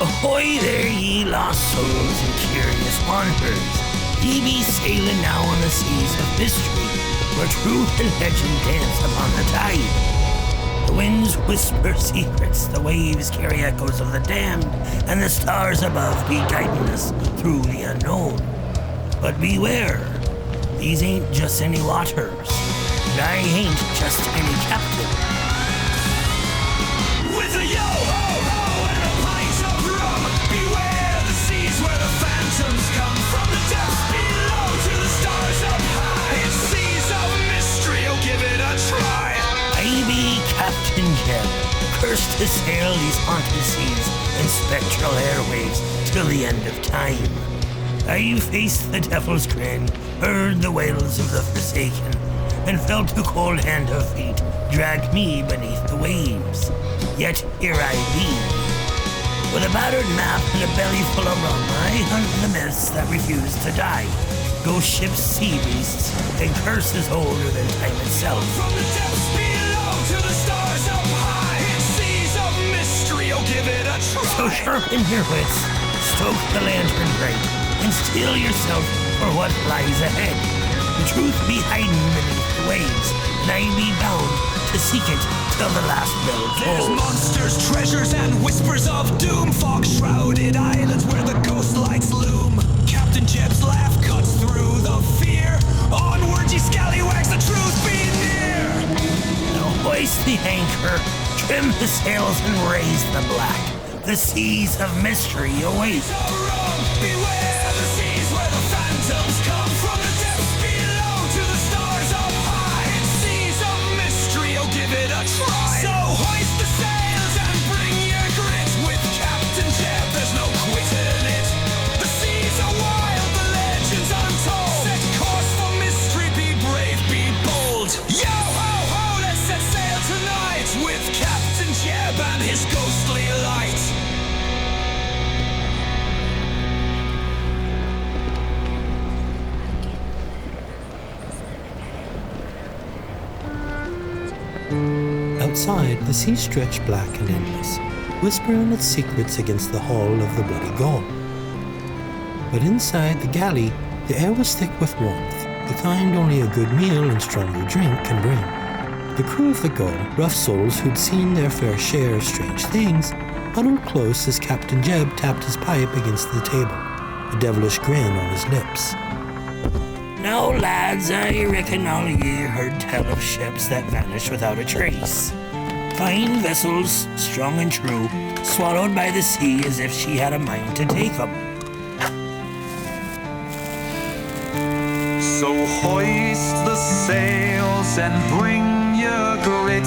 Ahoy there, ye lost souls and curious wanderers. Ye be sailing now on the seas of mystery, where truth and legend dance upon the tide. The winds whisper secrets, the waves carry echoes of the damned, and the stars above be guiding us through the unknown. But beware, these ain't just any waters, and I ain't just any captain. With a yo-ho-ho and a pint of rum, beware the seas where the phantoms come. From the depths below to the stars up high, it's seas of mystery, oh give it a try. I be Captain Jeb, cursed to sail these haunted seas and spectral airwaves till the end of time. I faced the devil's grin, heard the wails of the forsaken, and felt the cold hand of fate drag me beneath the waves. Yet here I be. With a battered map and a belly full of rum, I hunt the myths that refuse to die. Ghost ships, sea beasts, and curses older than time itself. From the depths below to the stars up high, it's seas of mystery, oh give it a try. So sharpen your wits, stoke the lantern bright, and steel yourself for what lies ahead. The truth be hiding beneath the waves, and I be bound to seek it till the last bell tolls. There's monsters, treasures, and whispers of doom, fog-shrouded islands where the ghost lights loom. Captain Jeb's laugh cuts through the fear. Onward, ye scallywags, the truth be near. Now hoist the anchor, trim the sails, and raise the black. The seas of mystery await. So wrong, beware the seas where the phantoms come. From the depths below to the stars up high, it's seas of mystery, oh give it a try. So hoist the sails and bring your grit. With Captain Jeb, there's no quitting it. The seas are wild, the legends untold. Set course for mystery, be brave, be bold. Yo ho ho, let's set sail tonight with Captain Jeb and his ghostly light. Outside, the sea stretched black and endless, whispering its secrets against the hull of the Bloody Gull. But inside the galley, the air was thick with warmth, the kind only a good meal and stronger drink can bring. The crew of the Gull, rough souls who'd seen their fair share of strange things, huddled close as Captain Jeb tapped his pipe against the table, a devilish grin on his lips. Now, lads, I reckon all ye heard tell of ships that vanish without a trace. Fine vessels, strong and true, swallowed by the sea as if she had a mind to take 'em. So hoist the sails and bring your grit.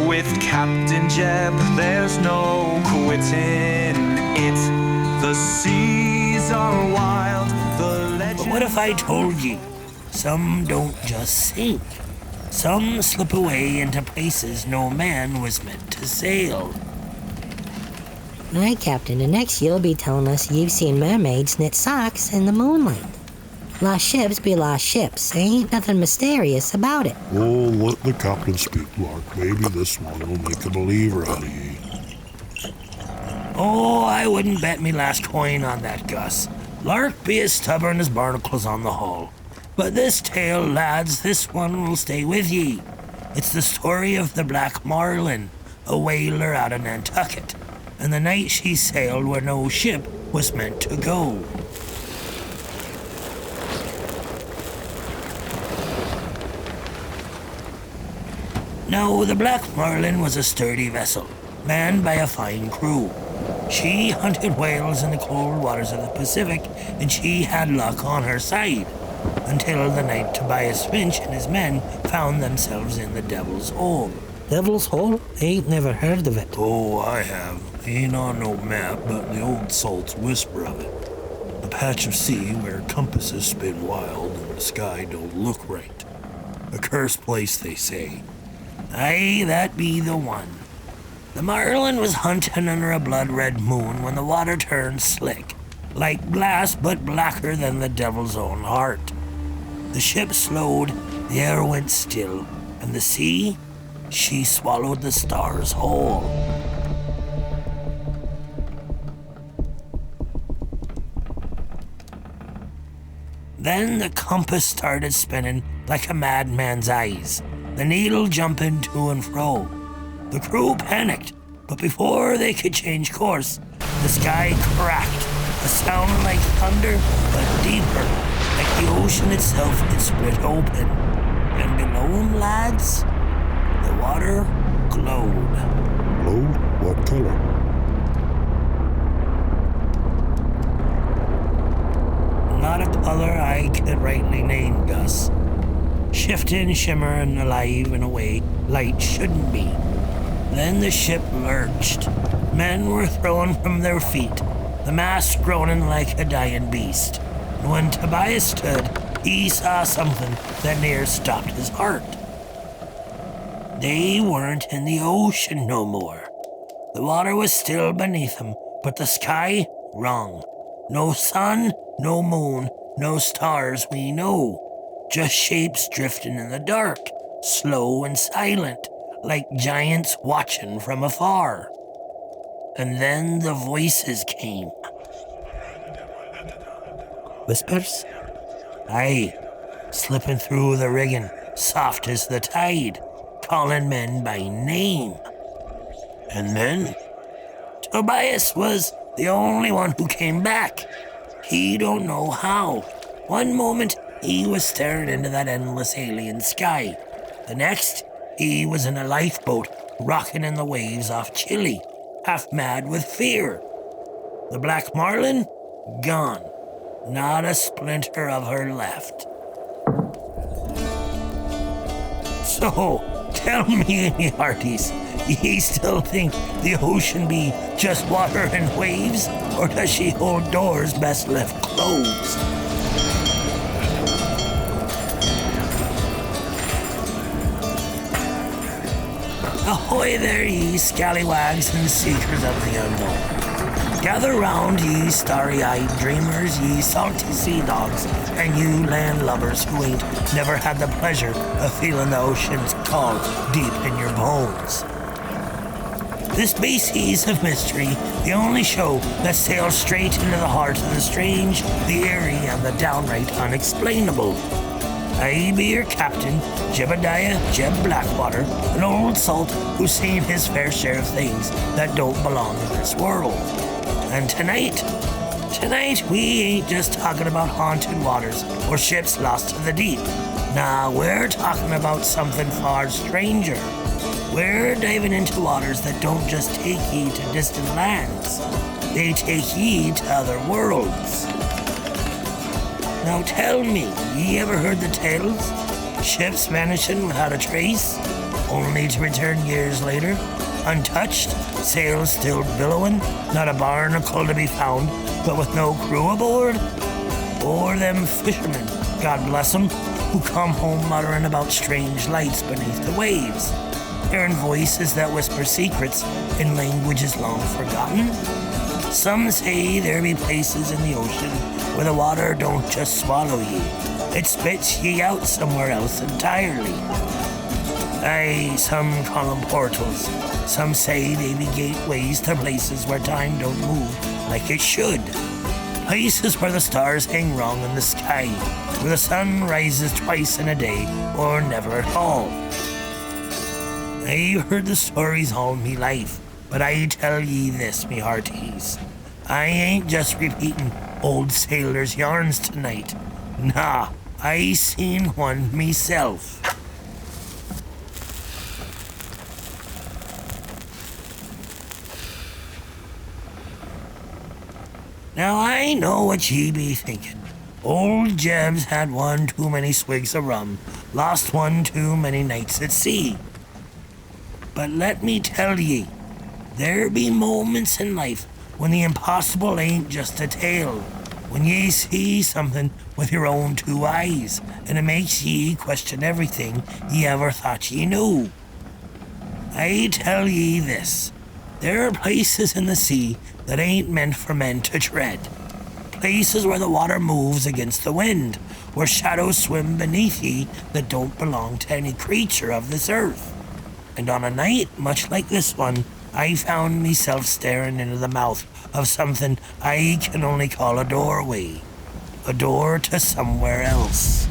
With Captain Jeb, there's no quitting it. The seas are wild, the legends. But what if I told ye, some don't just sink? Some slip away into places no man was meant to sail. Aye, Captain, and next you'll be telling us you've seen mermaids knit socks in the moonlight. Lost ships be lost ships. Ain't nothing mysterious about it. Oh, let the captain speak, Lark. Maybe this one will make a believer out of ye. Oh, I wouldn't bet me last coin on that, Gus. Lark be as stubborn as barnacles on the hull. But this tale, lads, this one will stay with ye. It's the story of the Black Marlin, a whaler out of Nantucket, and the night she sailed where no ship was meant to go. Now, the Black Marlin was a sturdy vessel, manned by a fine crew. She hunted whales in the cold waters of the Pacific, and she had luck on her side, until the night Tobias Finch and his men found themselves in the Devil's Hole. Devil's Hole? Ain't never heard of it. Oh, I have. Ain't on no map, but the old salts whisper of it. A patch of sea where compasses spin wild and the sky don't look right. A cursed place, they say. Aye, that be the one. The Marlin was hunting under a blood-red moon when the water turned slick, like glass but blacker than the devil's own heart. The ship slowed, the air went still, and the sea, she swallowed the stars whole. Then the compass started spinning like a madman's eyes, the needle jumping to and fro. The crew panicked, but before they could change course, the sky cracked, a sound like thunder, but deeper, like the ocean itself had split open. And below them, lads, the water glowed. Glowed? What color? Not a color I could rightly name, Gus. Shifting, shimmering, alive in a way light shouldn't be. Then the ship lurched. Men were thrown from their feet, the mast groaning like a dying beast. And when Tobias stood, he saw something that near stopped his heart. They weren't in the ocean no more. The water was still beneath them, but the sky, wrong. No sun, no moon, no stars we know. Just shapes drifting in the dark, slow and silent, like giants watching from afar. And then the voices came. Whispers? Aye, slipping through the rigging, soft as the tide, calling men by name. And then? Tobias was the only one who came back. He don't know how. One moment, he was staring into that endless alien sky. The next, he was in a lifeboat, rocking in the waves off Chile, half mad with fear. The Black Marlin? Gone. Not a splinter of her left. So, tell me, ye hearties, ye still think the ocean be just water and waves, or does she hold doors best left closed? Ahoy there, ye scallywags and seekers of the unknown. Gather round, ye starry-eyed dreamers, ye salty sea dogs, and you land lovers who ain't never had the pleasure of feeling the ocean's call deep in your bones. This be Seas of Mystery, the only show that sails straight into the heart of the strange, the eerie, and the downright unexplainable. I be your captain, Jebediah Jeb Blackwater, an old salt who's seen his fair share of things that don't belong in this world. And tonight we ain't just talking about haunted waters or ships lost to the deep. Nah, we're talking about something far stranger. We're diving into waters that don't just take ye to distant lands. They take ye to other worlds. Now tell me, ye ever heard the tales? Ships vanishing without a trace, only to return years later, untouched, sails still billowing, not a barnacle to be found, but with no crew aboard? Or them fishermen, God bless them, who come home muttering about strange lights beneath the waves, hearing voices that whisper secrets in languages long forgotten? Some say there be places in the ocean where the water don't just swallow ye, it spits ye out somewhere else entirely. Aye, some call them portals. Some say they be gateways to places where time don't move like it should. Places where the stars hang wrong in the sky, where the sun rises twice in a day or never at all. I've heard the stories all me life, but I tell ye this, me hearties. I ain't just repeating old sailors' yarns tonight. Nah, I seen one myself. Now I know what ye be thinking. Old Jeb's had one too many swigs of rum, lost one too many nights at sea. But let me tell ye, there be moments in life when the impossible ain't just a tale, when ye see something with your own two eyes, and it makes ye question everything ye ever thought ye knew. I tell ye this, there are places in the sea that ain't meant for men to tread. Places where the water moves against the wind, where shadows swim beneath ye that don't belong to any creature of this earth. And on a night much like this one, I found myself staring into the mouth of something I can only call a doorway. a door to somewhere else.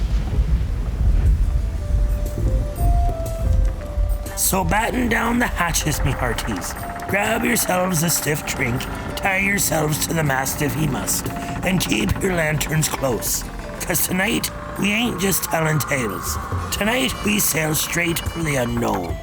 So batten down the hatches, me hearties. Grab yourselves a stiff drink, tie yourselves to the mast if ye must, and keep your lanterns close. 'Cause tonight, we ain't just telling tales. Tonight, we sail straight for the unknown.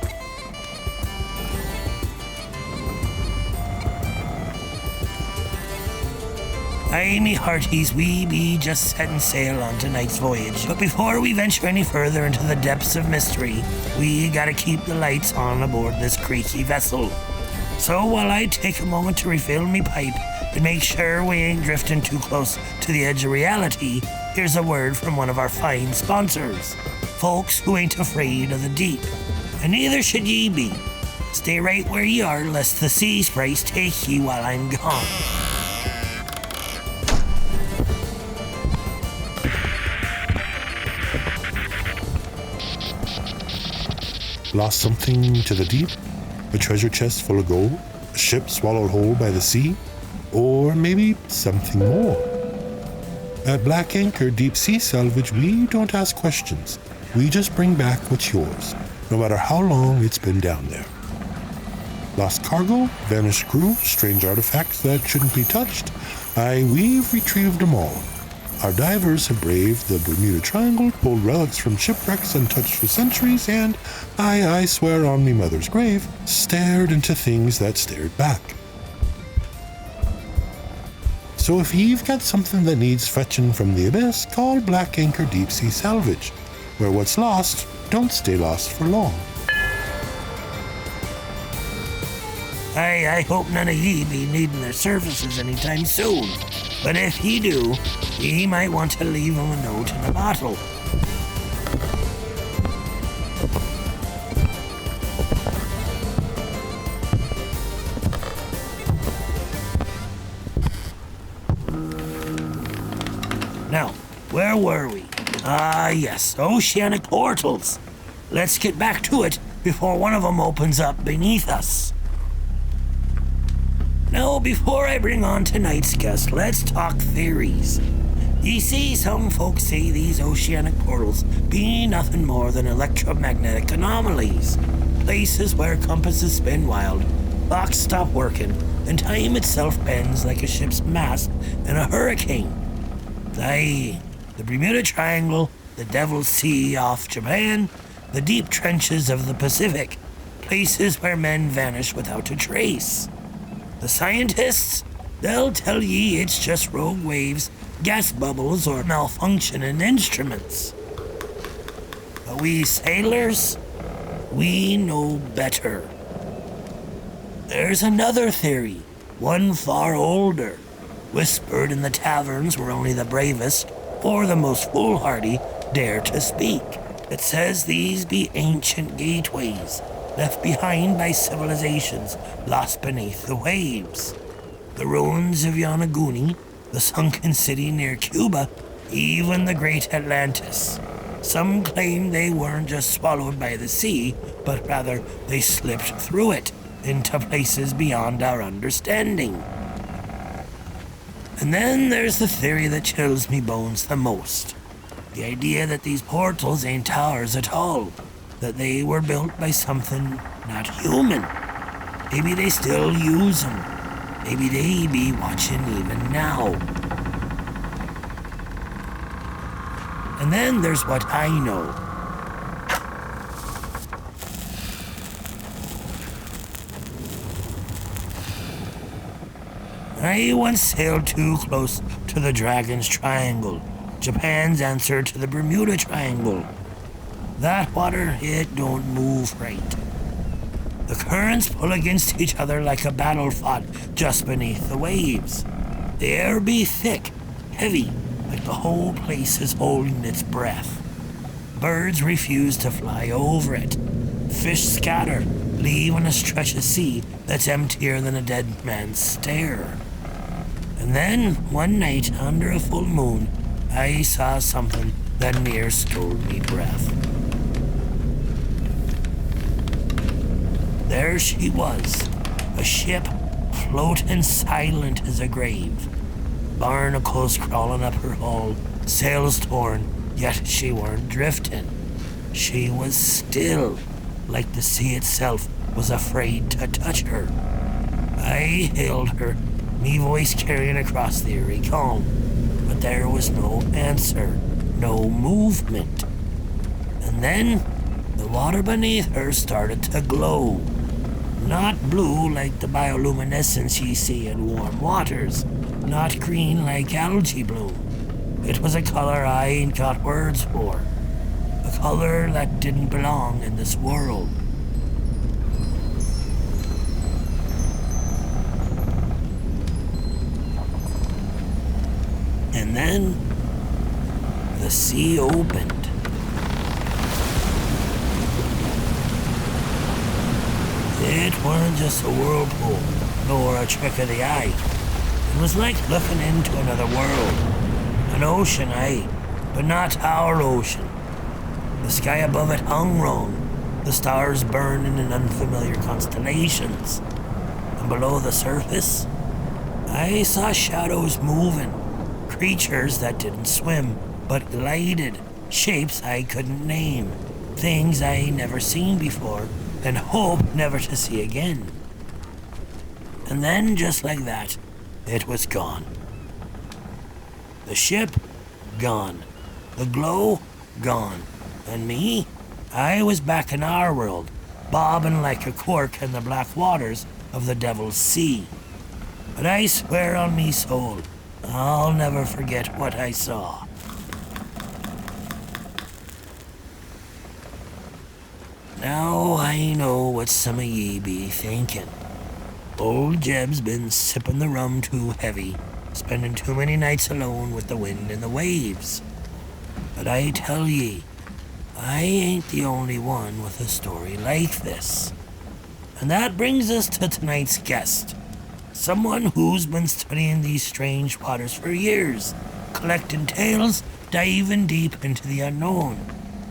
Aye, me hearties, we be just setting sail on tonight's voyage. But before we venture any further into the depths of mystery, we gotta keep the lights on aboard this creaky vessel. So while I take a moment to refill me pipe and make sure we ain't drifting too close to the edge of reality, here's a word from one of our fine sponsors. Folks who ain't afraid of the deep. And neither should ye be. Stay right where ye are, lest the sea sprays take ye while I'm gone. Lost something to the deep? A treasure chest full of gold? A ship swallowed whole by the sea? Or maybe something more? At Black Anchor Deep Sea Salvage, we don't ask questions. We just bring back what's yours, no matter how long it's been down there. Lost cargo, vanished crew, strange artifacts that shouldn't be touched. We've retrieved them all. Our divers have braved the Bermuda Triangle, pulled relics from shipwrecks untouched for centuries, and I swear on me mother's grave, stared into things that stared back. So if you've got something that needs fetching from the abyss, call Black Anchor Deep Sea Salvage, where what's lost don't stay lost for long. I hope none of ye be needing their services anytime soon. But if ye do, ye might want to leave them a note in a bottle. Now, where were we? Yes, oceanic portals. Let's get back to it before one of them opens up beneath us. Now, before I bring on tonight's guest, let's talk theories. You see, some folks say these oceanic portals be nothing more than electromagnetic anomalies. Places where compasses spin wild, clocks stop working, and time itself bends like a ship's mast in a hurricane. Aye, the Bermuda Triangle, the Devil's Sea off Japan, the deep trenches of the Pacific, places where men vanish without a trace. The scientists, they'll tell ye it's just rogue waves, gas bubbles, or malfunctioning instruments. But we sailors, we know better. There's another theory, one far older, whispered in the taverns where only the bravest or the most foolhardy dare to speak. It says these be ancient gateways, left behind by civilizations lost beneath the waves. The ruins of Yonaguni, the sunken city near Cuba, even the great Atlantis. Some claim they weren't just swallowed by the sea, but rather they slipped through it into places beyond our understanding. And then there's the theory that chills me bones the most. The idea that these portals ain't towers at all, that they were built by something not human. Maybe they still use them. Maybe they be watching even now. And then there's what I know. I once sailed too close to the Dragon's Triangle, Japan's answer to the Bermuda Triangle. That water, it don't move right. The currents pull against each other like a battle fought just beneath the waves. The air be thick, heavy, like the whole place is holding its breath. Birds refuse to fly over it. Fish scatter, leaving a stretch of sea that's emptier than a dead man's stare. And then, one night, under a full moon, I saw something that near stole me breath. There she was, a ship floating silent as a grave. barnacles crawling up her hull, sails torn, yet she weren't drifting. She was still, like the sea itself was afraid to touch her. I hailed her, me voice carrying across the eerie calm, but there was no answer, no movement. And then the water beneath her started to glow. Not blue like the bioluminescence ye see in warm waters, not green like algae bloom. It was a color I ain't got words for. A color that didn't belong in this world. And then the sea opened. It weren't just a whirlpool, nor a trick of the eye. It was like looking into another world. An ocean, aye, but not our ocean. The sky above it hung wrong, the stars burning in unfamiliar constellations. And below the surface, I saw shadows moving, creatures that didn't swim, but glided, shapes I couldn't name, things I never seen before, and hope never to see again. And then, just like that, it was gone. The ship, gone. The glow, gone. And me, I was back in our world, bobbing like a cork in the black waters of the Devil's Sea. But I swear on me soul, I'll never forget what I saw. Now I know what some of ye be thinking. Old Jeb's been sipping the rum too heavy, spending too many nights alone with the wind and the waves. But I tell ye, I ain't the only one with a story like this. And that brings us to tonight's guest. Someone who's been studying these strange waters for years, collecting tales, diving deep into the unknown.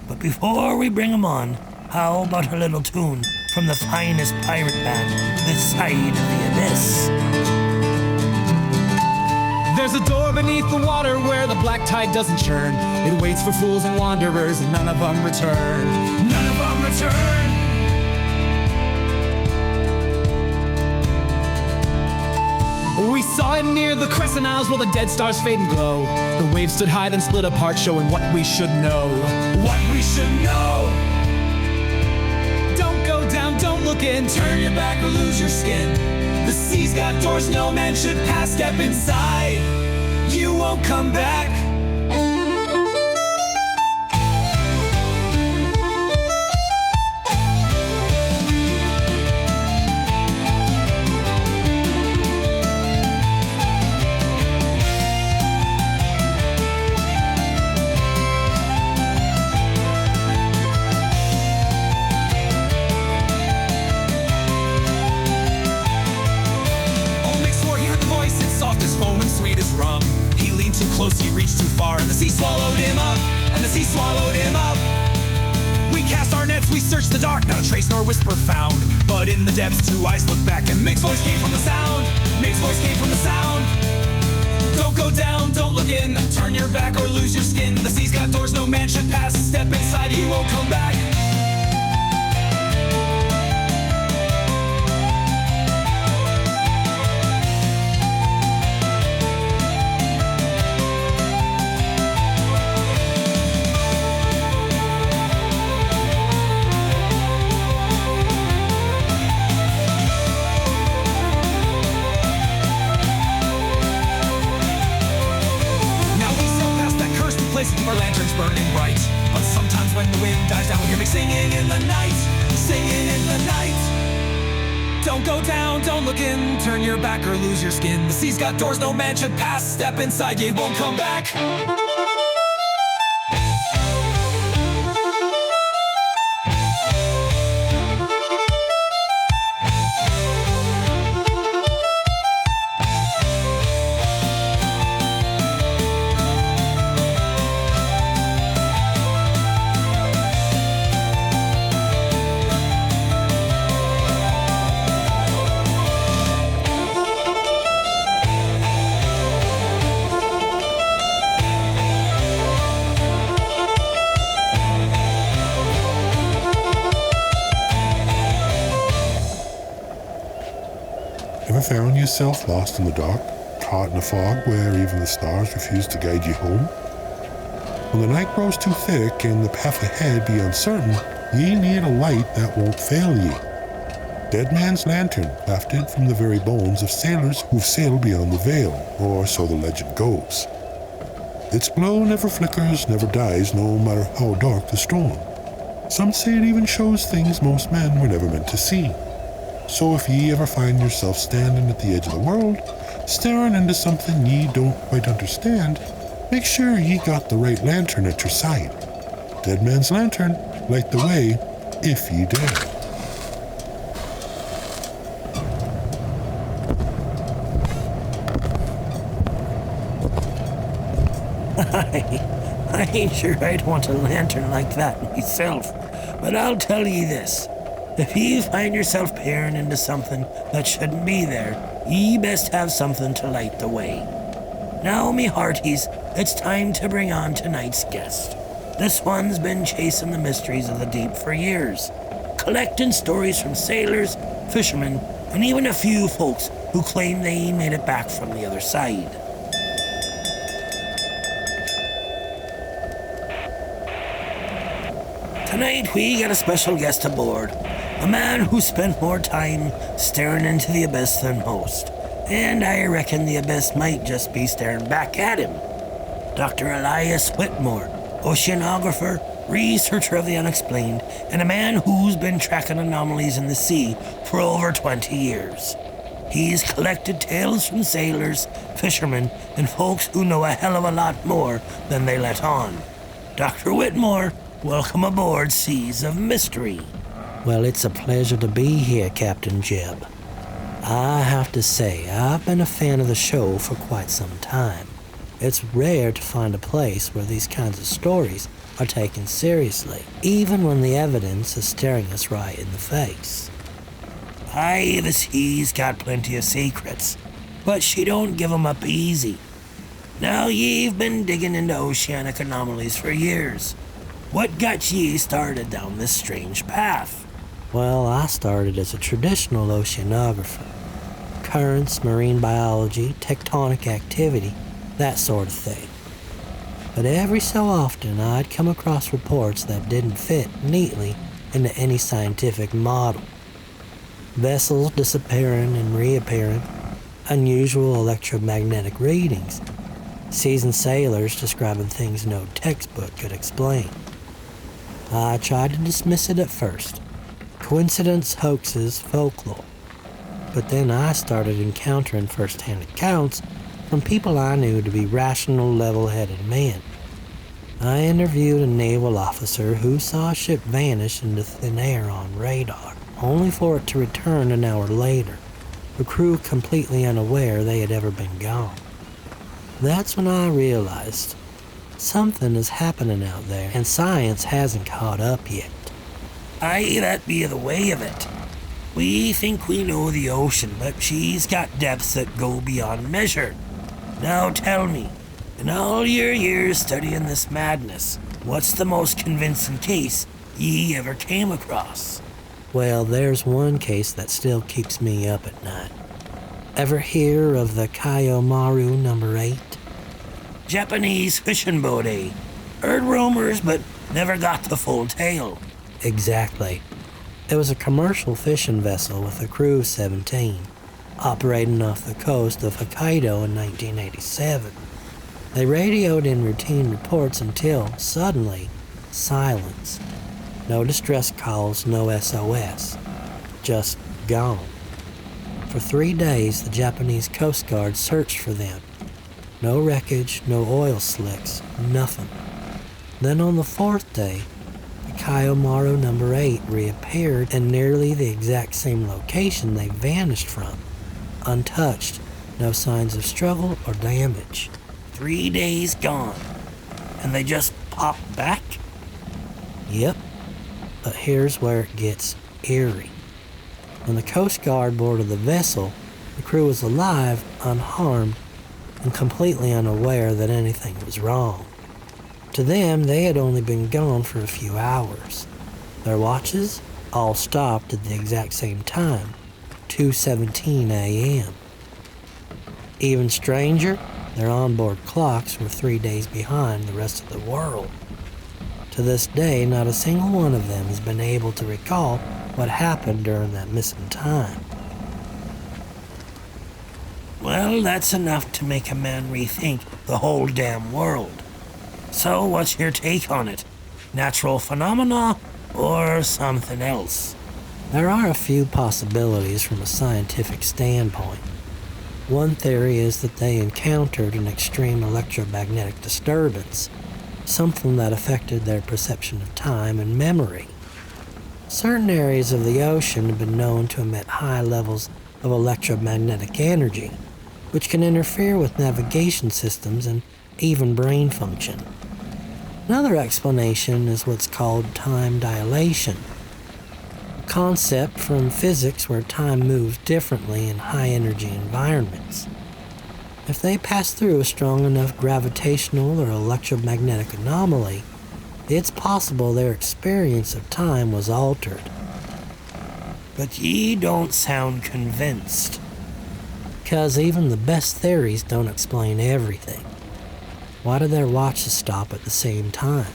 But before we bring him on, how about a little tune from the finest pirate band this side of the abyss? There's a door beneath the water where the black tide doesn't churn. It waits for fools and wanderers, and none of them return. None of them return. We saw it near the Crescent Isles while the dead stars fade and glow. The waves stood high, then split apart, showing what we should know. What we should know. Don't go down, don't look in, turn your back or lose your skin. The sea's got doors no man should pass, step inside. You won't come back. He reached too far, and the sea swallowed him up, and the sea swallowed him up. We cast our nets, we searched the dark, not a trace nor whisper found. But in the depths, two eyes looked back, and Mick's voice came from the sound. Mick's voice came from the sound. Don't go down, don't look in, turn your back or lose your skin. The sea's got doors no man should pass, step inside, he won't come back. Keep our lanterns burning bright. But sometimes when the wind dies down, we hear me singing in the night, singing in the night. Don't go down, don't look in, turn your back or lose your skin. The sea's got doors no man should pass, step inside, you won't come back. found yourself lost in the dark, caught in a fog where even the stars refuse to guide you home? When the night grows too thick and the path ahead be uncertain, ye need a light that won't fail ye. Dead Man's Lantern, crafted from the very bones of sailors who've sailed beyond the veil, or so the legend goes. Its glow never flickers, never dies, no matter how dark the storm. Some say it even shows things most men were never meant to see. So if ye ever find yourself standing at the edge of the world, staring into something ye don't quite understand, make sure ye got the right lantern at your side. Dead Man's Lantern, light the way, if ye dare. I ain't sure I'd want a lantern like that myself, but I'll tell ye this. If ye find yourself peering into something that shouldn't be there, ye best have something to light the way. Now, me hearties, it's time to bring on tonight's guest. This one's been chasing the mysteries of the deep for years, collecting stories from sailors, fishermen, and even a few folks who claim they made it back from the other side. Tonight we got a special guest aboard, a man who spent more time staring into the abyss than most, and I reckon the abyss might just be staring back at him. Dr. Elias Whitmore, oceanographer, researcher of the unexplained, and a man who's been tracking anomalies in the sea for over 20 years. He's collected tales from sailors, fishermen, and folks who know a hell of a lot more than they let on. Dr. Whitmore, welcome aboard Seas of Mystery. Well, it's a pleasure to be here, Captain Jeb. I have to say, I've been a fan of the show for quite some time. It's rare to find a place where these kinds of stories are taken seriously, even when the evidence is staring us right in the face. Aye, the sea's got plenty of secrets, but she don't give 'em up easy. Now, ye've been digging into oceanic anomalies for years. What got ye started down this strange path? Well, I started as a traditional oceanographer. Currents, marine biology, tectonic activity, that sort of thing. But every so often I'd come across reports that didn't fit neatly into any scientific model. Vessels disappearing and reappearing, unusual electromagnetic readings, seasoned sailors describing things no textbook could explain. I tried to dismiss it at first. Coincidence, hoaxes, folklore. But then I started encountering first-hand accounts from people I knew to be rational, level-headed men. I interviewed a naval officer who saw a ship vanish into thin air on radar, only for it to return an hour later, the crew completely unaware they had ever been gone. That's when I realized something is happening out there, and science hasn't caught up yet. Aye, that be the way of it. We think we know the ocean, but she's got depths that go beyond measure. Now tell me, in all your years studying this madness, what's the most convincing case ye ever came across? Well, there's one case that still keeps me up at night. Ever hear of the Kaiomaru number 8? Japanese fishing boat, eh? Heard rumors, but never got the full tale. Exactly. It was a commercial fishing vessel with a crew of 17, operating off the coast of Hokkaido in 1987. They radioed in routine reports until, suddenly, silence. No distress calls, no SOS. Just gone. For 3 days, the Japanese Coast Guard searched for them. No wreckage, no oil slicks, nothing. Then on the 4th day, the Kaiomaru number 8 reappeared in nearly the exact same location they vanished from. Untouched, no signs of struggle or damage. 3 days gone, and they just popped back? Yep, but here's where it gets eerie. When the Coast Guard boarded the vessel, the crew was alive, unharmed, and completely unaware that anything was wrong. To them, they had only been gone for a few hours. Their watches all stopped at the exact same time, 2:17 a.m. Even stranger, their onboard clocks were 3 days behind the rest of the world. To this day, not a single one of them has been able to recall what happened during that missing time. Well, that's enough to make a man rethink the whole damn world. So, what's your take on it? Natural phenomena or something else? There are a few possibilities from a scientific standpoint. One theory is that they encountered an extreme electromagnetic disturbance, something that affected their perception of time and memory. Certain areas of the ocean have been known to emit high levels of electromagnetic energy, which can interfere with navigation systems and even brain function. Another explanation is what's called time dilation, a concept from physics where time moves differently in high-energy environments. If they pass through a strong enough gravitational or electromagnetic anomaly, it's possible their experience of time was altered. But ye don't sound convinced. Because even the best theories don't explain everything. Why did their watches stop at the same time?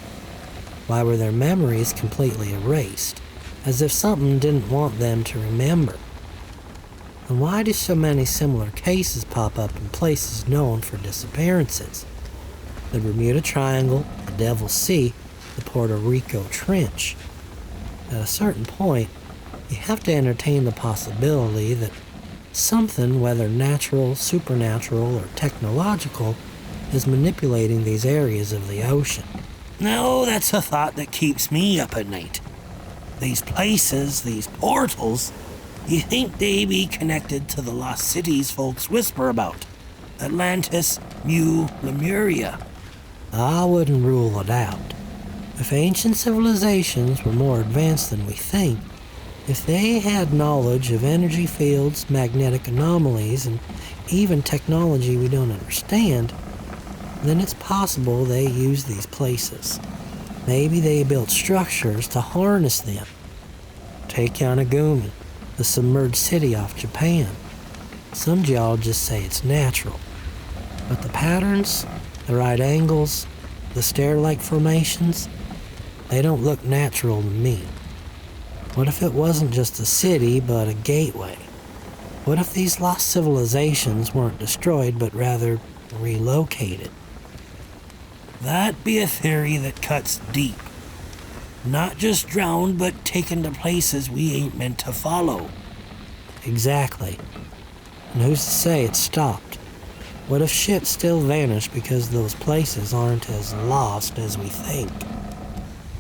Why were their memories completely erased, as if something didn't want them to remember? And why do so many similar cases pop up in places known for disappearances? The Bermuda Triangle, the Devil's Sea, the Puerto Rico Trench. At a certain point, you have to entertain the possibility that something, whether natural, supernatural, or technological, is manipulating these areas of the ocean. No, that's a thought that keeps me up at night. These places, these portals, you think they be connected to the lost cities folks whisper about? Atlantis, Mu, Lemuria. I wouldn't rule it out. If ancient civilizations were more advanced than we think, if they had knowledge of energy fields, magnetic anomalies, and even technology we don't understand, then it's possible they used these places. Maybe they built structures to harness them. Take Yanagumi, the submerged city off Japan. Some geologists say it's natural, but the patterns, the right angles, the stair-like formations, they don't look natural to me. What if it wasn't just a city, but a gateway? What if these lost civilizations weren't destroyed, but rather relocated? That'd be a theory that cuts deep. Not just drowned, but taken to places we ain't meant to follow. Exactly. And who's to say it stopped? What if shit still vanished because those places aren't as lost as we think?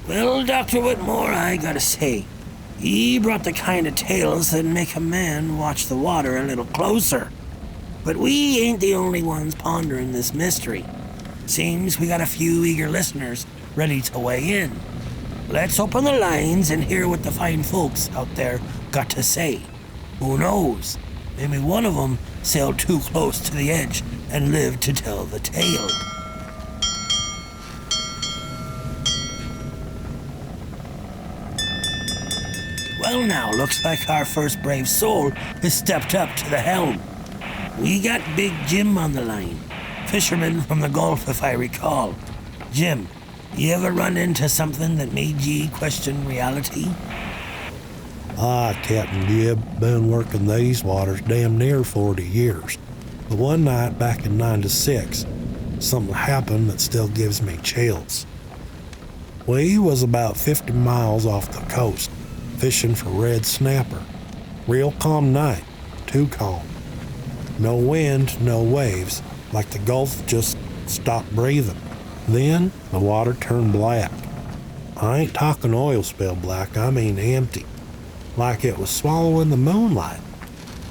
Well, Dr. Whitmore, I gotta say, he brought the kind of tales that make a man watch the water a little closer. But we ain't the only ones pondering this mystery. Seems we got a few eager listeners ready to weigh in. Let's open the lines and hear what the fine folks out there got to say. Who knows? Maybe one of them sailed too close to the edge and lived to tell the tale. Well now, looks like our first brave soul has stepped up to the helm. We got Big Jim on the line, fisherman from the Gulf if I recall. Jim, you ever run into something that made ye question reality? Captain Jeb, been working these waters damn near 40 years. But one night back in '96, something happened that still gives me chills. We was about 50 miles off the coast, fishing for red snapper. Real calm night, too calm. No wind, no waves, like the Gulf just stopped breathing. Then the water turned black. I ain't talking oil spill black, I mean empty. Like it was swallowing the moonlight.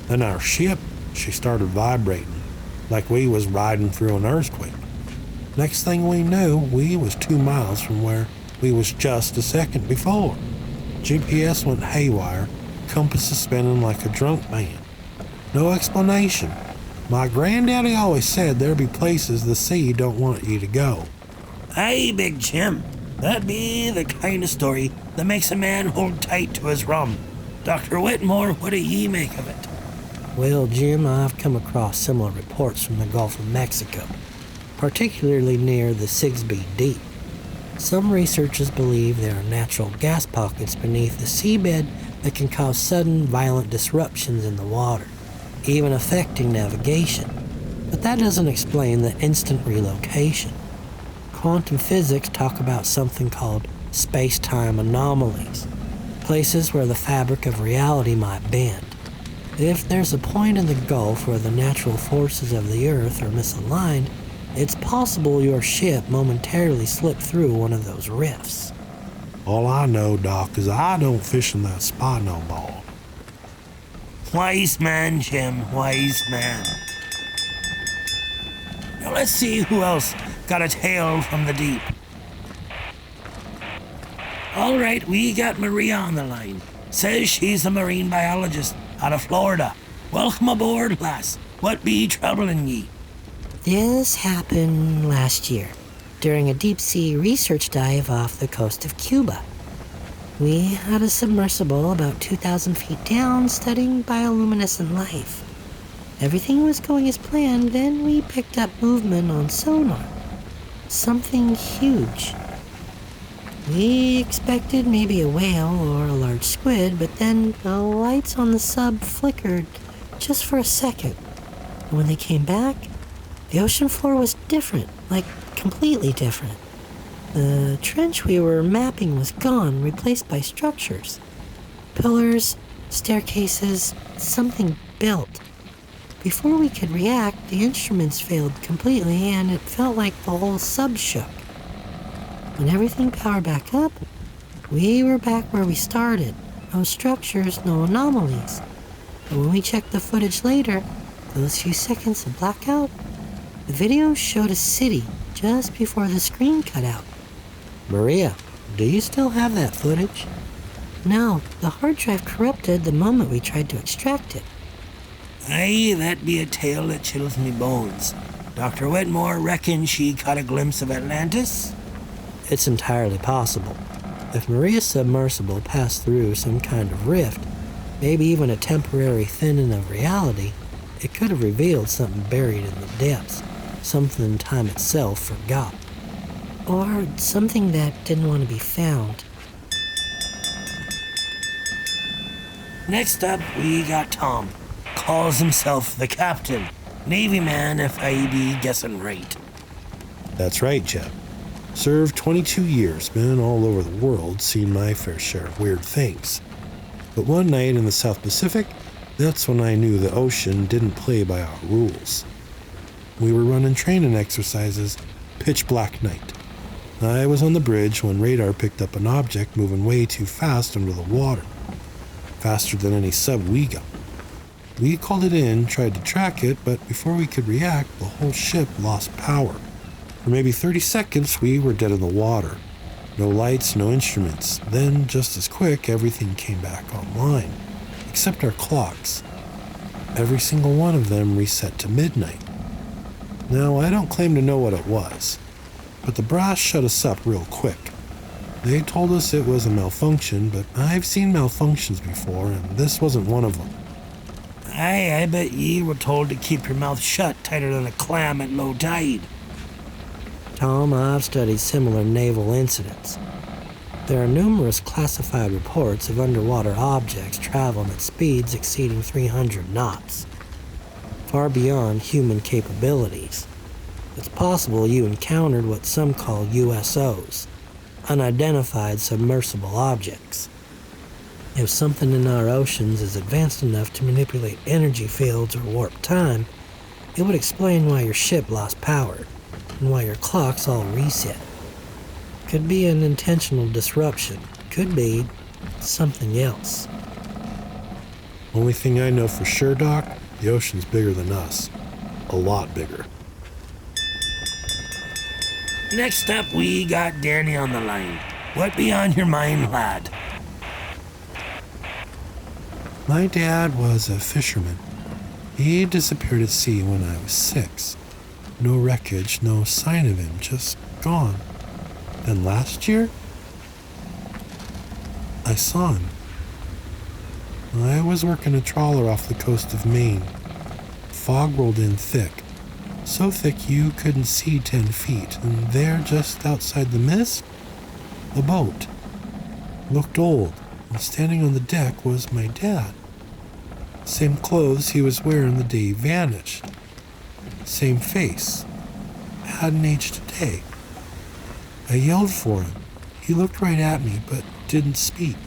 Then our ship, she started vibrating, like we was riding through an earthquake. Next thing we knew, we was 2 miles from where we was just a second before. GPS went haywire, compass is spinning like a drunk man. No explanation. My granddaddy always said there be places the sea don't want you to go. Aye, Big Jim. That'd be the kind of story that makes a man hold tight to his rum. Dr. Whitmore, what do ye make of it? Well, Jim, I've come across similar reports from the Gulf of Mexico, particularly near the Sigsbee Deep. Some researchers believe there are natural gas pockets beneath the seabed that can cause sudden, violent disruptions in the water, even affecting navigation. But that doesn't explain the instant relocation. Quantum physics talk about something called space-time anomalies, places where the fabric of reality might bend. If there's a point in the Gulf where the natural forces of the Earth are misaligned, it's possible your ship momentarily slipped through one of those rifts. All I know, Doc, is I don't fish in that spot no more. Wise man, Jim, wise man. Now let's see who else got a tale from the deep. All right, we got Maria on the line. Says she's a marine biologist out of Florida. Welcome aboard, lass. What be troubling ye? This happened last year, during a deep-sea research dive off the coast of Cuba. We had a submersible about 2,000 feet down studying bioluminescent life. Everything was going as planned, then we picked up movement on sonar. Something huge. We expected maybe a whale or a large squid, but then the lights on the sub flickered just for a second. And when they came back, the ocean floor was different, like completely different. The trench we were mapping was gone, replaced by structures. Pillars, staircases, something built. Before we could react, the instruments failed completely and it felt like the whole sub shook. When everything powered back up, we were back where we started. No structures, no anomalies. But when we checked the footage later, those few seconds of blackout, the video showed a city just before the screen cut out. Maria, do you still have that footage? No, the hard drive corrupted the moment we tried to extract it. Aye, that be a tale that chills me bones. Dr. Wetmore reckons she caught a glimpse of Atlantis? It's entirely possible. If Maria's submersible passed through some kind of rift, maybe even a temporary thinning of reality, it could have revealed something buried in the depths, something time itself forgot. Or something that didn't want to be found. Next up, we got Tom. Calls himself the Captain. Navy man, if I be guessing right. That's right, Jeb. Served 22 years, been all over the world, seen my fair share of weird things. But one night in the South Pacific, that's when I knew the ocean didn't play by our rules. We were running training exercises, pitch black night. I was on the bridge when radar picked up an object moving way too fast under the water. Faster than any sub we got. We called it in, tried to track it, but before we could react, the whole ship lost power. For maybe 30 seconds, we were dead in the water. No lights, no instruments. Then, just as quick, everything came back online. Except our clocks. Every single one of them reset to midnight. Now, I don't claim to know what it was, but the brass shut us up real quick. They told us it was a malfunction, but I've seen malfunctions before, and this wasn't one of them. Aye, I bet ye were told to keep your mouth shut tighter than a clam at low tide. Tom, I've studied similar naval incidents. There are numerous classified reports of underwater objects traveling at speeds exceeding 300 knots, far beyond human capabilities. It's possible you encountered what some call USOs, unidentified submersible objects. If something in our oceans is advanced enough to manipulate energy fields or warp time, it would explain why your ship lost power and why your clocks all reset. Could be an intentional disruption, could be something else. Only thing I know for sure, Doc, the ocean's bigger than us. A lot bigger. Next up, we got Danny on the line. What be on your mind, lad? My dad was a fisherman. He disappeared at sea when I was 6. No wreckage, no sign of him, just gone. Then last year, I saw him. I was working a trawler off the coast of Maine. Fog rolled in thick, so thick you couldn't see 10 feet, and there, just outside the mist, a boat. Looked old, and standing on the deck was my dad. Same clothes he was wearing the day he vanished. Same face. Hadn't aged a day. I yelled for him. He looked right at me, but didn't speak.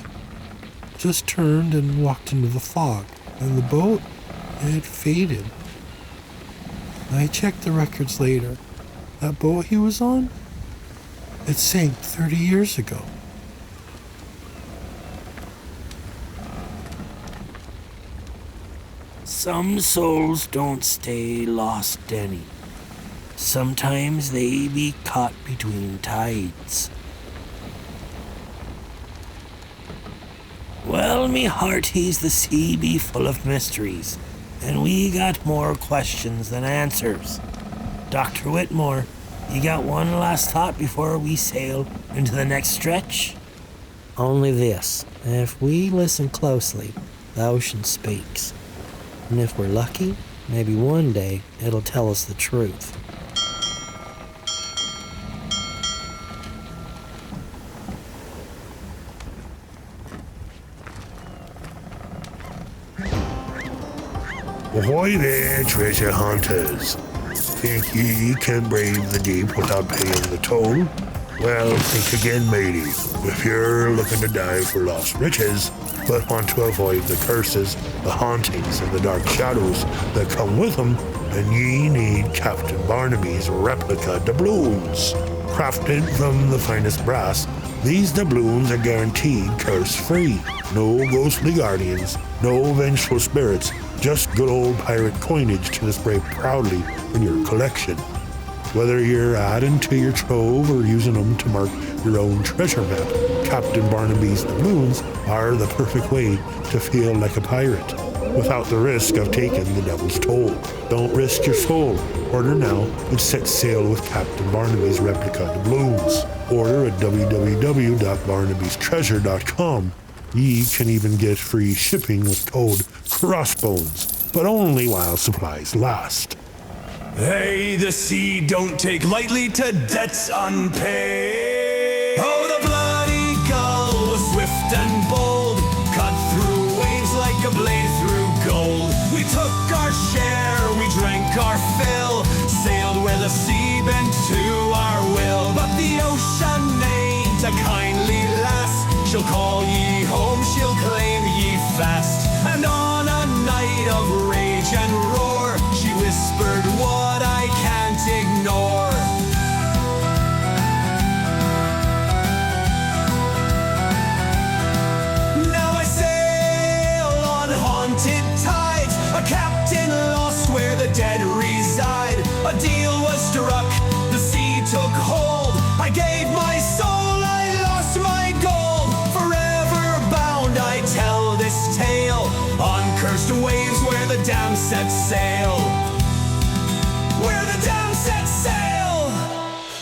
Just turned and walked into the fog, and the boat, it faded. I checked the records later. That boat he was on, it sank 30 years ago. Some souls don't stay lost, Denny. Sometimes they be caught between tides. Well, me hearties, the sea be full of mysteries, and we got more questions than answers. Dr. Whitmore, you got one last thought before we sail into the next stretch? Only this. If we listen closely, the ocean speaks. And if we're lucky, maybe one day it'll tell us the truth. Ahoy there, treasure hunters. Think ye can brave the deep without paying the toll? Well, think again, matey. If you're looking to dive for lost riches, but want to avoid the curses, the hauntings, and the dark shadows that come with them, then ye need Captain Barnaby's replica doubloons. Crafted from the finest brass, these doubloons are guaranteed curse-free. No ghostly guardians, no vengeful spirits, just good old pirate coinage to display proudly in your collection. Whether you're adding to your trove or using them to mark your own treasure map, Captain Barnaby's doubloons are the perfect way to feel like a pirate, without the risk of taking the devil's toll. Don't risk your soul. Order now and set sail with Captain Barnaby's replica doubloons. Order at www.barnabystreasure.com. Ye can even get free shipping with code CROSSBONES, but only while supplies last. Hey, the sea don't take lightly to debts unpaid. Oh, the Bloody Gull was swift and bold, cut through waves like a blade through gold. We took our share, we drank our fill, sailed where the sea bent to our will. But the ocean ain't a kindly lass, she'll call ye home, she'll claim ye fast. And on a night of rage and roar, she whispered what I can't ignore. Now I sail on haunted tides, a captain lost where the dead reside. A deal was struck, the sea took hold, I gave my soul, I lost my gold. Forever bound I tell this tale, on cursed waves where the damned set sail. Where the damned set sail.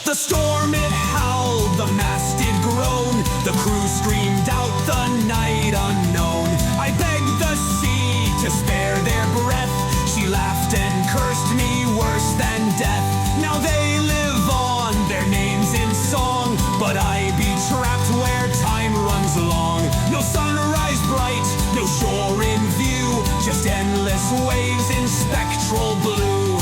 The storm it howled, the mast did groan, the crew screamed out the night unknown. I begged the sea to spare their breath, she laughed and cursed me worse than death. Now they live on, their names in song, but I be trapped where time runs long. No sunrise bright, no shore in view, just endless waves in spectral blue.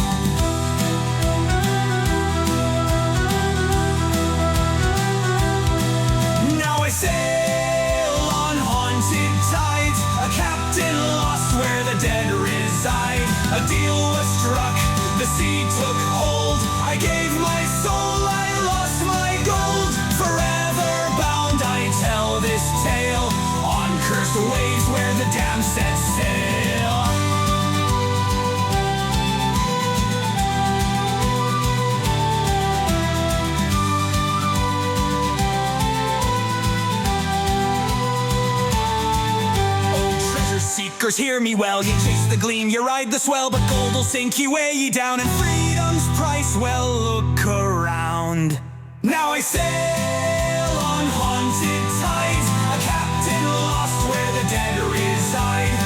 Now I sail on haunted tides, a captain lost where the dead reside. A deal was struck, the sea took hold, I gave my soul, I lost my gold. Forever bound I tell this tale, on cursed waves where the damned set sail. Seekers, hear me well, ye chase the gleam, you ride the swell, but gold will sink you way ye down, and freedom's price, well, look around. Now I sail on haunted tides, a captain lost where the dead reside.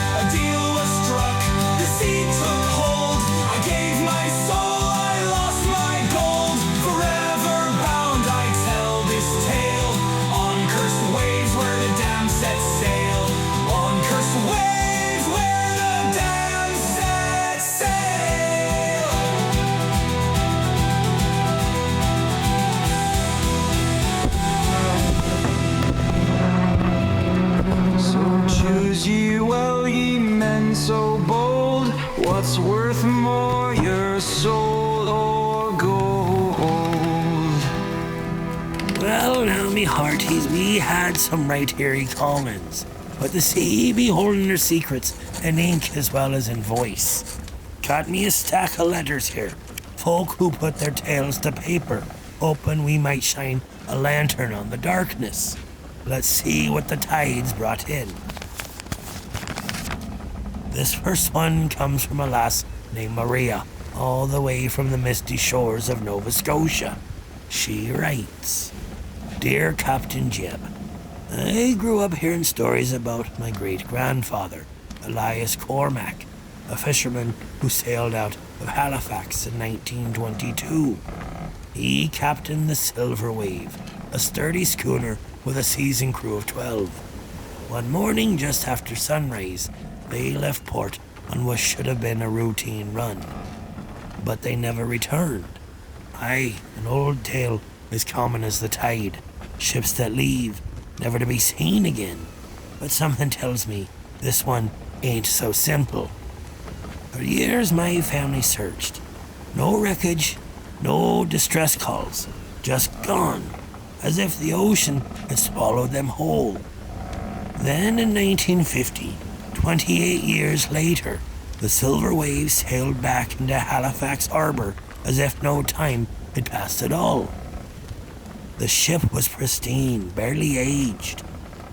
so bold? What's worth more, your soul or gold? Well, now, me hearties, we had some right hairy callings, but the sea be holding their secrets in ink as well as in voice. Got me a stack of letters here, folk who put their tales to paper, hoping we might shine a lantern on the darkness. Let's see what the tides brought in. This first one comes from a lass named Maria, all the way from the misty shores of Nova Scotia. She writes, "Dear Captain Jeb, I grew up hearing stories about my great-grandfather, Elias Cormac, a fisherman who sailed out of Halifax in 1922. He captained the Silver Wave, a sturdy schooner with a seasoned crew of 12. One morning just after sunrise, they left port on what should have been a routine run. But they never returned. Aye, an old tale as common as the tide. Ships that leave, never to be seen again. But something tells me this one ain't so simple. For years my family searched. No wreckage, no distress calls. Just gone, as if the ocean had swallowed them whole. Then in 1950, 28 years later, the Silver Wave sailed back into Halifax Harbor as if no time had passed at all. The ship was pristine, barely aged.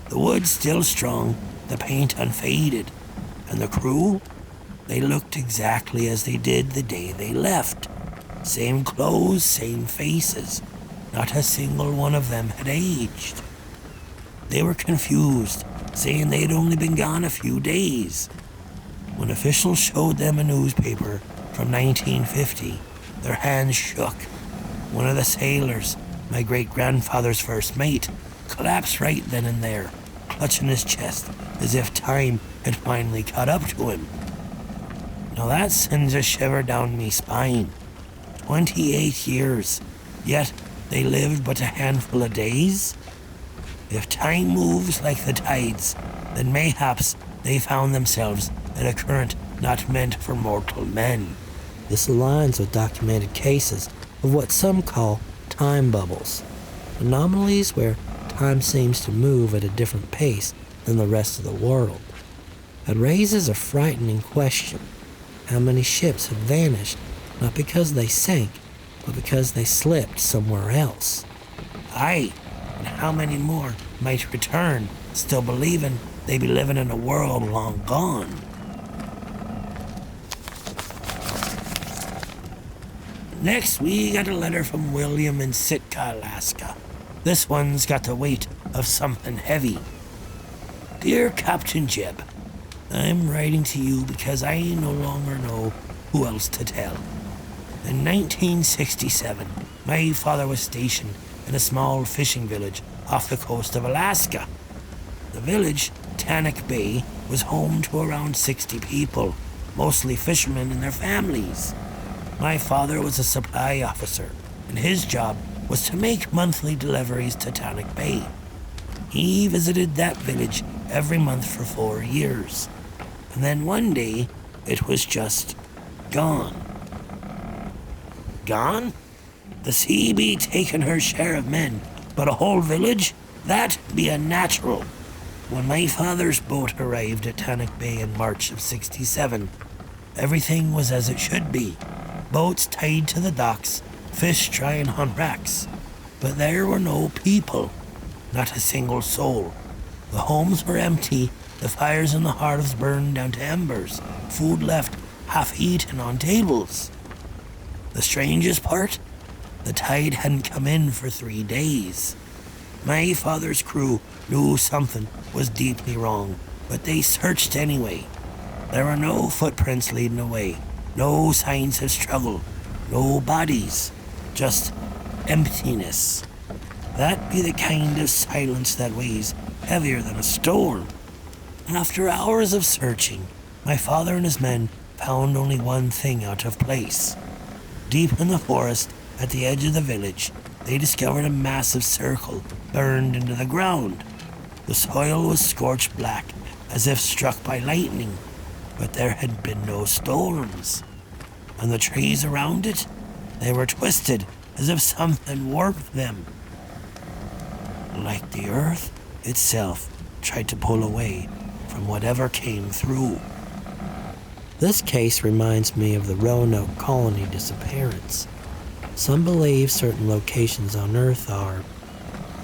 The wood still strong, the paint unfaded. And the crew? They looked exactly as they did the day they left. Same clothes, same faces. Not a single one of them had aged. They were confused, saying they'd only been gone a few days. When officials showed them a newspaper from 1950, their hands shook. One of the sailors, my great-grandfather's first mate, collapsed right then and there, clutching his chest as if time had finally caught up to him. Now that sends a shiver down me spine. 28 years, yet they lived but a handful of days? If time moves like the tides, then mayhaps they found themselves in a current not meant for mortal men. This aligns with documented cases of what some call time bubbles, anomalies where time seems to move at a different pace than the rest of the world. It raises a frightening question. How many ships have vanished, not because they sank, but because they slipped somewhere else? Aye, and how many more might return, still believing they be living in a world long gone? Next, we got a letter from William in Sitka, Alaska. This one's got the weight of something heavy. Dear Captain Jeb, I'm writing to you because I no longer know who else to tell. In 1967, my father was stationed in a small fishing village off the coast of Alaska. The village, Tannic Bay, was home to around 60 people, mostly fishermen and their families. My father was a supply officer, and his job was to make monthly deliveries to Tannic Bay. He visited that village every month for 4 years. And then one day, it was just gone. Gone? The sea be taking her share of men, but a whole village? That be unnatural. When my father's boat arrived at Tannic Bay in March of '67, everything was as it should be. Boats tied to the docks, fish drying on racks. But there were no people, not a single soul. The homes were empty, the fires in the hearths burned down to embers, food left half-eaten on tables. The strangest part? The tide hadn't come in for 3 days. My father's crew knew something was deeply wrong, but they searched anyway. There were no footprints leading away, no signs of struggle, no bodies, just emptiness. That be the kind of silence that weighs heavier than a storm. After hours of searching, my father and his men found only one thing out of place. Deep in the forest, at the edge of the village, they discovered a massive circle burned into the ground. The soil was scorched black, as if struck by lightning. but there had been no storms. And the trees around it, they were twisted as if something warped them. Like the earth itself tried to pull away from whatever came through. This case reminds me of the Roanoke colony disappearance. Some believe certain locations on Earth are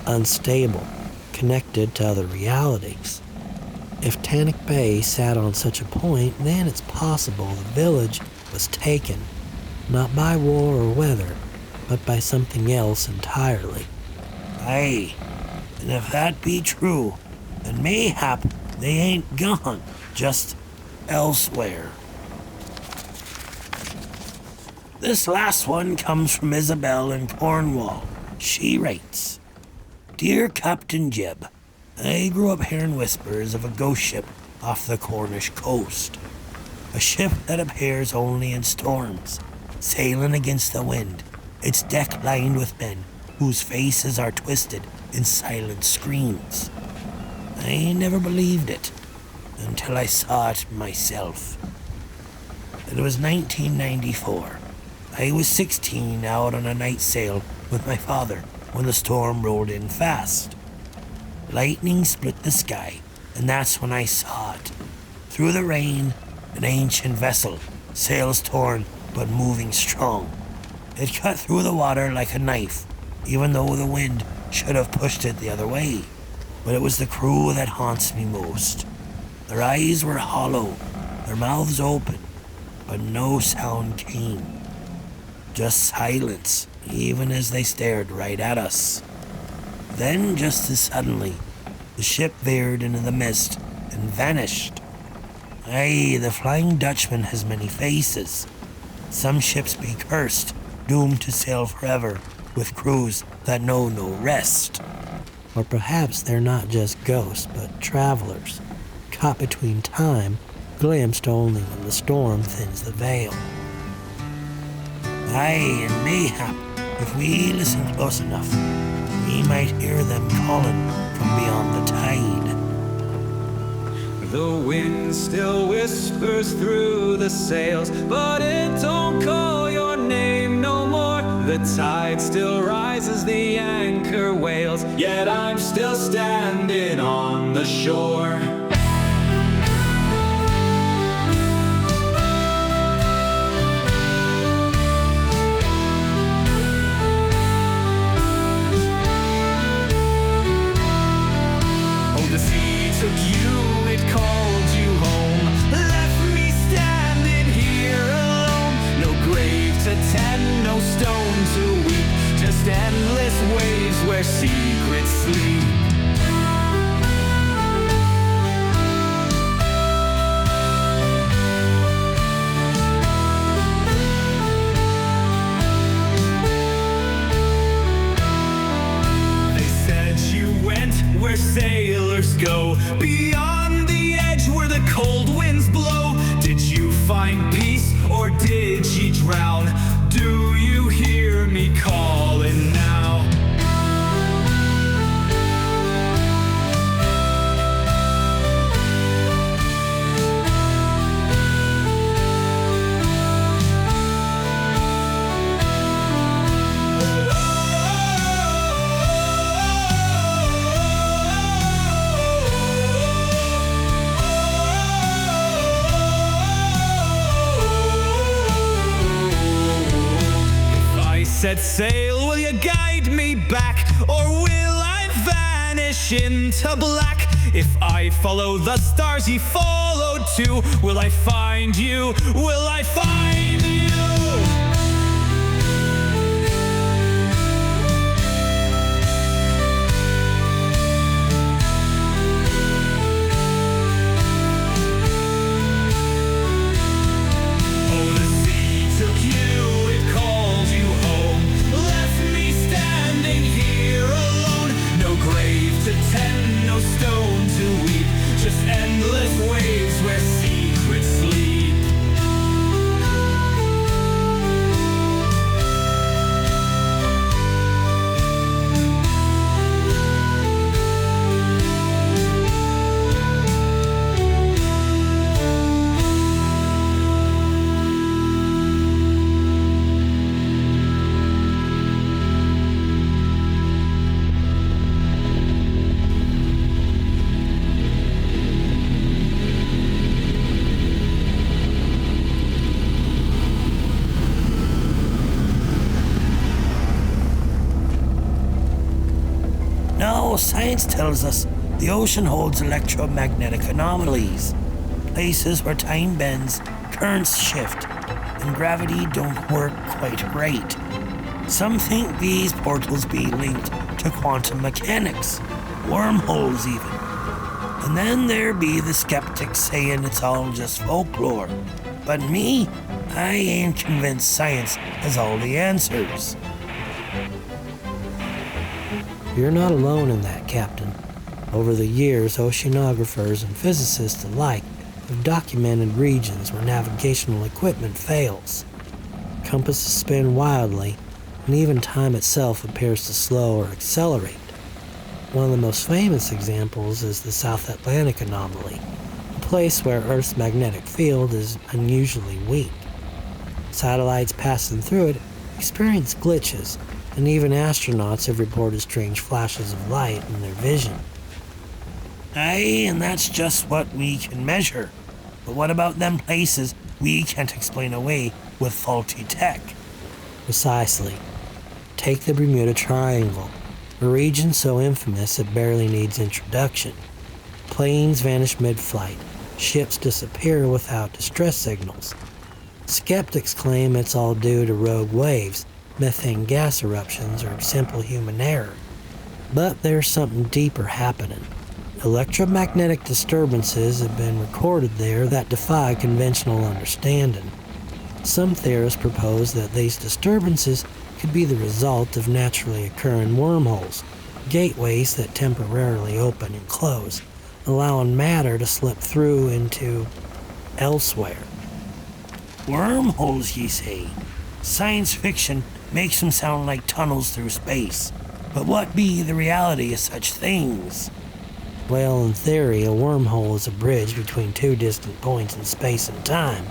unstable, connected to other realities. If Tannic Bay sat on such a point, then it's possible the village was taken, not by war or weather, but by something else entirely. Aye, and if that be true, then mayhap they ain't gone, just elsewhere. This last one comes from Isabel in Cornwall. She writes, "Dear Captain Jeb, I grew up hearing whispers of a ghost ship off the Cornish coast. A ship that appears only in storms, sailing against the wind, its deck lined with men whose faces are twisted in silent screams. I never believed it until I saw it myself. It was 1994. I was 16 out on a night sail with my father when the storm rolled in fast. Lightning split the sky, and that's when I saw it. Through the rain, an ancient vessel, sails torn but moving strong. It cut through the water like a knife, even though the wind should have pushed it the other way. But it was the crew that haunts me most. Their eyes were hollow, their mouths open, but no sound came. Just silence, even as they stared right at us. Then, just as suddenly, the ship veered into the mist and vanished. Aye, the Flying Dutchman has many faces. Some ships be cursed, doomed to sail forever, with crews that know no rest. Or perhaps they're not just ghosts, but travelers, caught between time, glimpsed only when the storm thins the veil. Aye, and mayhap, if we listen close enough, we might hear them calling from beyond the tide. The wind still whispers through the sails, but it don't call your name no more. The tide still rises, the anchor wails, yet I'm still standing on the shore. Endless waves where secrets sleep. They said you went where sailors go, beyond the edge where the cold winds blow. Did you find peace or did you drown? Do you hear me calling now? Set sail, will you guide me back, or will I vanish into black? If I follow the stars ye followed too, will I find you? Will I find you? Endless waves where secrets sleep. Now, science tells us the ocean holds electromagnetic anomalies, places where time bends, currents shift, and gravity don't work quite right. Some think these portals be linked to quantum mechanics, wormholes even. And then there be the skeptics saying it's all just folklore. But me, I ain't convinced science has all the answers. You're not alone in that, Captain. Over the years, oceanographers and physicists alike have documented regions where navigational equipment fails. Compasses spin wildly, and even time itself appears to slow or accelerate. One of the most famous examples is the South Atlantic anomaly, a place where Earth's magnetic field is unusually weak. Satellites passing through it experience glitches, and even astronauts have reported strange flashes of light in their vision. Aye, and that's just what we can measure. But what about them places we can't explain away with faulty tech? Precisely. Take the Bermuda Triangle, a region so infamous it barely needs introduction. Planes vanish mid-flight, ships disappear without distress signals. Skeptics claim it's all due to rogue waves, methane gas eruptions, or simple human error. But there's something deeper happening. Electromagnetic disturbances have been recorded there that defy conventional understanding. Some theorists propose that these disturbances could be the result of naturally occurring wormholes, gateways that temporarily open and close, allowing matter to slip through into elsewhere. Wormholes, ye say? Science fiction makes them sound like tunnels through space. But what be the reality of such things? Well, in theory, a wormhole is a bridge between two distant points in space and time,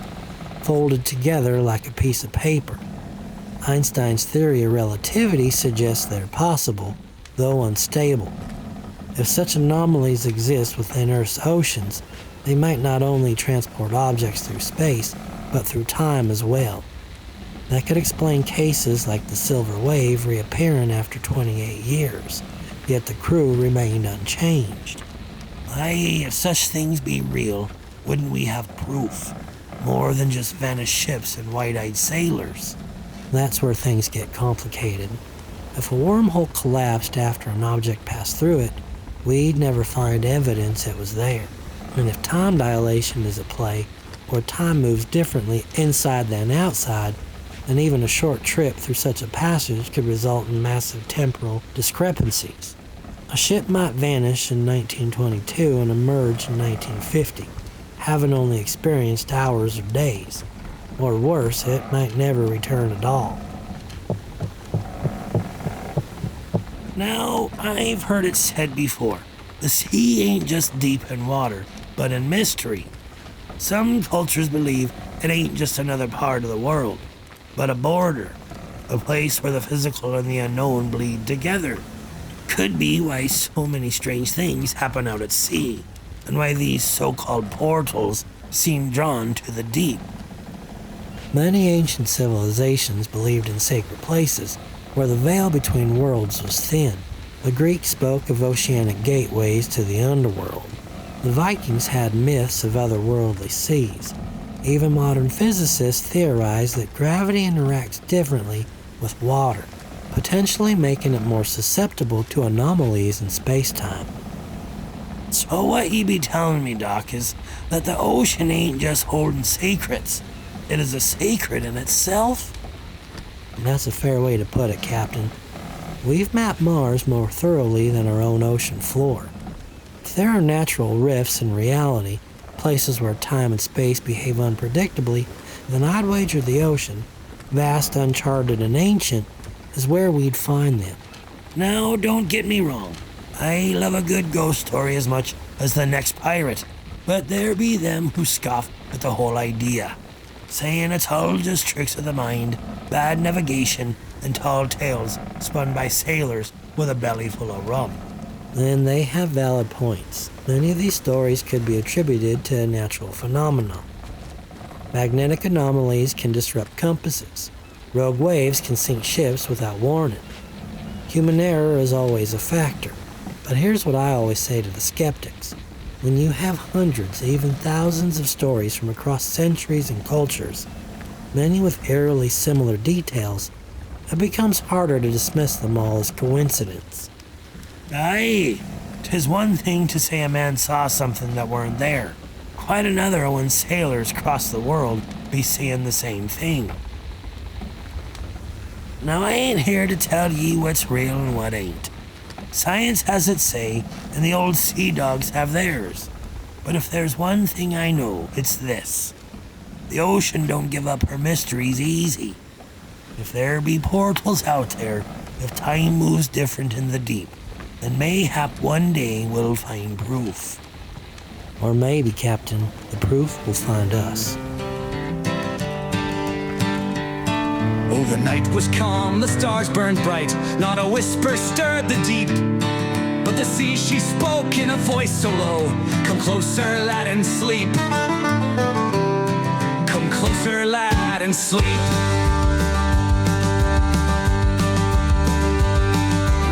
folded together like a piece of paper. Einstein's theory of relativity suggests they're possible, though unstable. If such anomalies exist within Earth's oceans, they might not only transport objects through space, but through time as well. That could explain cases like the Silver Wave reappearing after 28 years, yet the crew remained unchanged. Aye, if such things be real, wouldn't we have proof? More than just vanished ships and white-eyed sailors. That's where things get complicated. If a wormhole collapsed after an object passed through it, we'd never find evidence it was there. And if time dilation is at play, where time moves differently inside than outside, then even a short trip through such a passage could result in massive temporal discrepancies. A ship might vanish in 1922 and emerge in 1950, having only experienced hours or days. Or worse, it might never return at all. Now, I've heard it said before, the sea ain't just deep in water, but in mystery. Some cultures believe it ain't just another part of the world, but a border, a place where the physical and the unknown bleed together. Could be why so many strange things happen out at sea, and why these so-called portals seem drawn to the deep. Many ancient civilizations believed in sacred places, where the veil between worlds was thin. The Greeks spoke of oceanic gateways to the underworld. The Vikings had myths of otherworldly seas. Even modern physicists theorize that gravity interacts differently with water, potentially making it more susceptible to anomalies in space-time. So what ye be telling me, Doc, is that the ocean ain't just holding secrets. It is a secret in itself? And that's a fair way to put it, Captain. We've mapped Mars more thoroughly than our own ocean floor. If there are natural rifts in reality, places where time and space behave unpredictably, then I'd wager the ocean, vast, uncharted, and ancient, is where we'd find them. Now, don't get me wrong. I love a good ghost story as much as the next pirate, but there be them who scoff at the whole idea, saying it's all just tricks of the mind, bad navigation, and tall tales spun by sailors with a belly full of rum. Then they have valid points. Many of these stories could be attributed to a natural phenomenon. Magnetic anomalies can disrupt compasses. Rogue waves can sink ships without warning. Human error is always a factor, But here's what I always say to the skeptics. When you have hundreds, even thousands of stories from across centuries and cultures, many with eerily similar details, it becomes harder to dismiss them all as coincidence. Aye, 'tis one thing to say a man saw something that weren't there. Quite another when sailors across the world be seeing the same thing. Now I ain't here to tell ye what's real and what ain't. Science has its say, and the old sea dogs have theirs. But if there's one thing I know, it's this. The ocean don't give up her mysteries easy. If there be portals out there, if time moves different in the deep, then mayhap one day we'll find proof. Or maybe, Captain, the proof will find us. Oh, the night was calm, the stars burned bright, not a whisper stirred the deep. But the sea, she spoke in a voice so low, come closer, lad, and sleep. Come closer, lad, and sleep.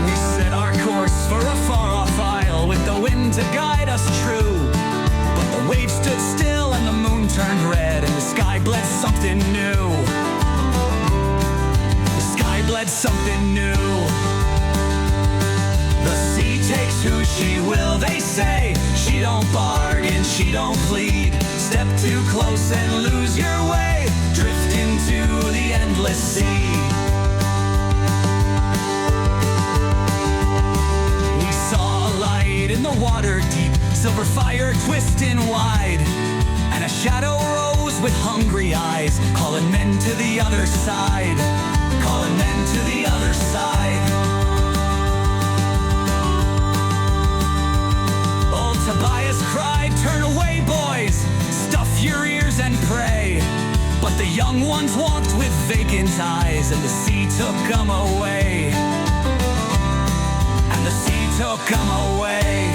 We set our course for a far-off isle, with the wind to guide us true. But the waves stood still and the moon turned red, and the sky bled something new. Bled something new. The sea takes who she will, they say. She don't bargain, she don't plead. Step too close and lose your way. Drift into the endless sea. We saw a light in the water deep, silver fire twisting wide, and a shadow rose with hungry eyes, calling men to the other side. Calling men to the other side. Old Tobias cried, turn away, boys, stuff your ears and pray. But the young ones walked with vacant eyes, and the sea took them away. And the sea took them away.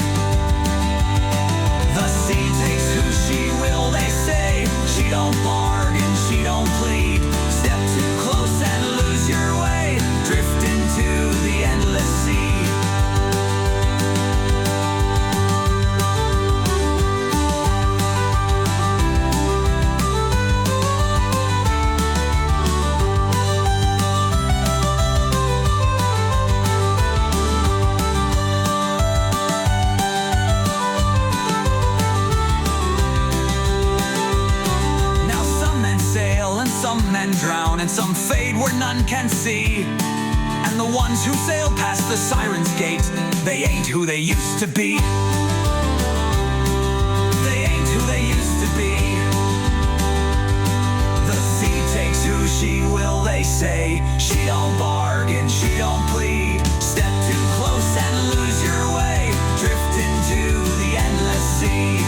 The sea takes who she will, they say. She don't bargain, she don't plead. Step too close and lose your way. Drift into the endless sea. Some men drown and some fade where none can see. And the ones who sail past the siren's gate, they ain't who they used to be. They ain't who they used to be. The sea takes who she will, they say. She don't bargain, she don't plead. Step too close and lose your way. Drift into the endless sea.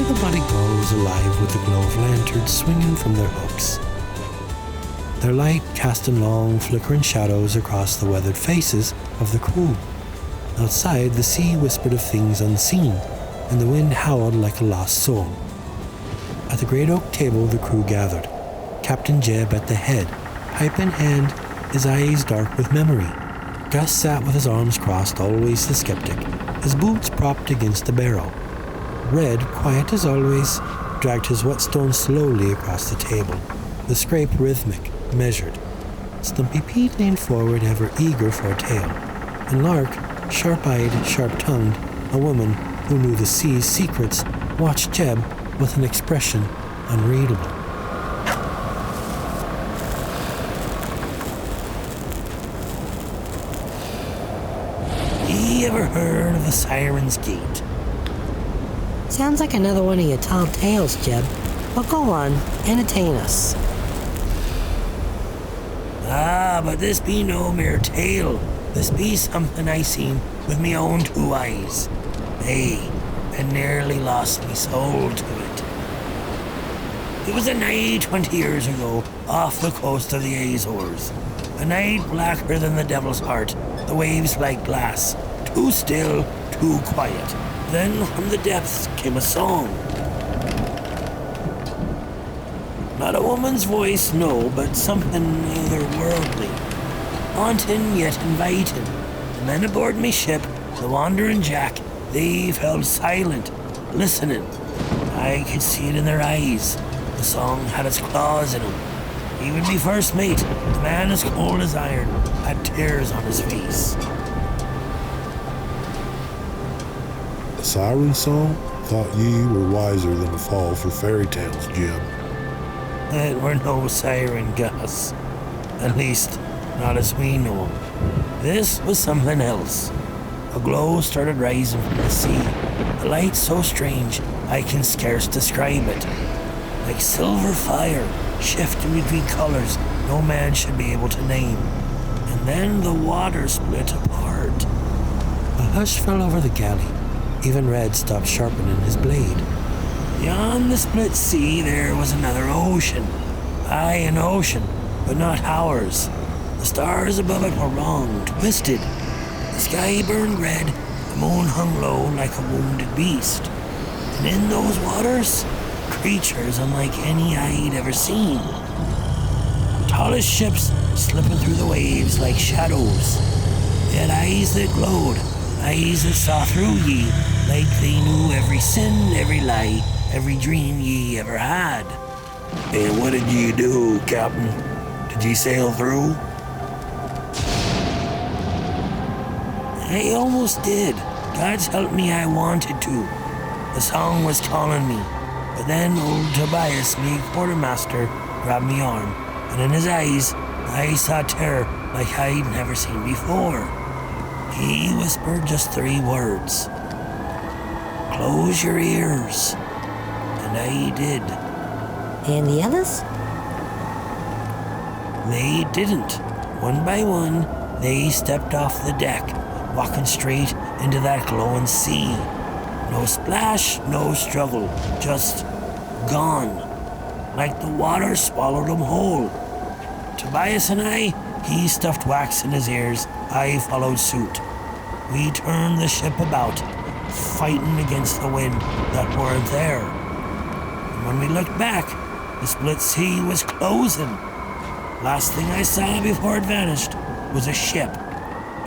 The Bloody Gull was alive with the glow of lanterns swinging from their hooks. Their light casting long, flickering shadows across the weathered faces of the crew. Outside, the sea whispered of things unseen, and the wind howled like a lost soul. At the great oak table, the crew gathered, Captain Jeb at the head, pipe in hand, his eyes dark with memory. Gus sat with his arms crossed, always the skeptic, his boots propped against the barrel. Red, quiet as always, dragged his whetstone slowly across the table, the scrape rhythmic, measured. Stumpy Pete leaned forward, ever eager for a tale, and Lark, sharp-eyed, sharp-tongued, a woman who knew the sea's secrets, watched Jeb with an expression unreadable. Ye ever heard of the Siren's Gate? Sounds like another one of your tall tales, Jeb. But go on, entertain us. Ah, but this be no mere tale. This be something I seen with me own two eyes. Hey, I nearly lost me soul to it. It was a nigh 20 years ago, off the coast of the Azores. A night blacker than the devil's heart, the waves like glass, too still, too quiet. Then from the depths came a song. Not a woman's voice, no, but something otherworldly. Haunting yet inviting. The men aboard me ship, the Wandering Jack, they felt silent, listening. I could see it in their eyes. The song had its claws in them. Even me first mate, the man as cold as iron, had tears on his face. A siren song? Thought ye were wiser than to fall for fairy tales, Jeb. It were no siren, Gus. At least, not as we know 'em. This was something else. A glow started rising from the sea. A light so strange, I can scarce describe it. Like silver fire, shifting between colors no man should be able to name. And then the water split apart. A hush fell over the galley. Even Red stopped sharpening his blade. Beyond the split sea, there was another ocean. Aye, an ocean, but not ours. The stars above it were wrong, twisted. The sky burned red, the moon hung low like a wounded beast. And in those waters, creatures unlike any I'd ever seen. Tallest ships slipping through the waves like shadows. They had eyes that glowed, eyes that saw through ye, like they knew every sin, every lie, every dream ye ever had. And what did you do, Captain? Did you sail through? I almost did. God's help me, I wanted to. The song was calling me. But then old Tobias, me quartermaster, grabbed me arm, and in his eyes, I saw terror like I'd never seen before. He whispered just 3 words. Close your ears. And I did. And the others? They didn't. One by one, they stepped off the deck, walking straight into that glowing sea. No splash, no struggle, just gone. Like the water swallowed them whole. Tobias and I, he stuffed wax in his ears, I followed suit. We turned the ship about, fighting against the wind that weren't there. And when we looked back, the split sea was closing. Last thing I saw before it vanished was a ship,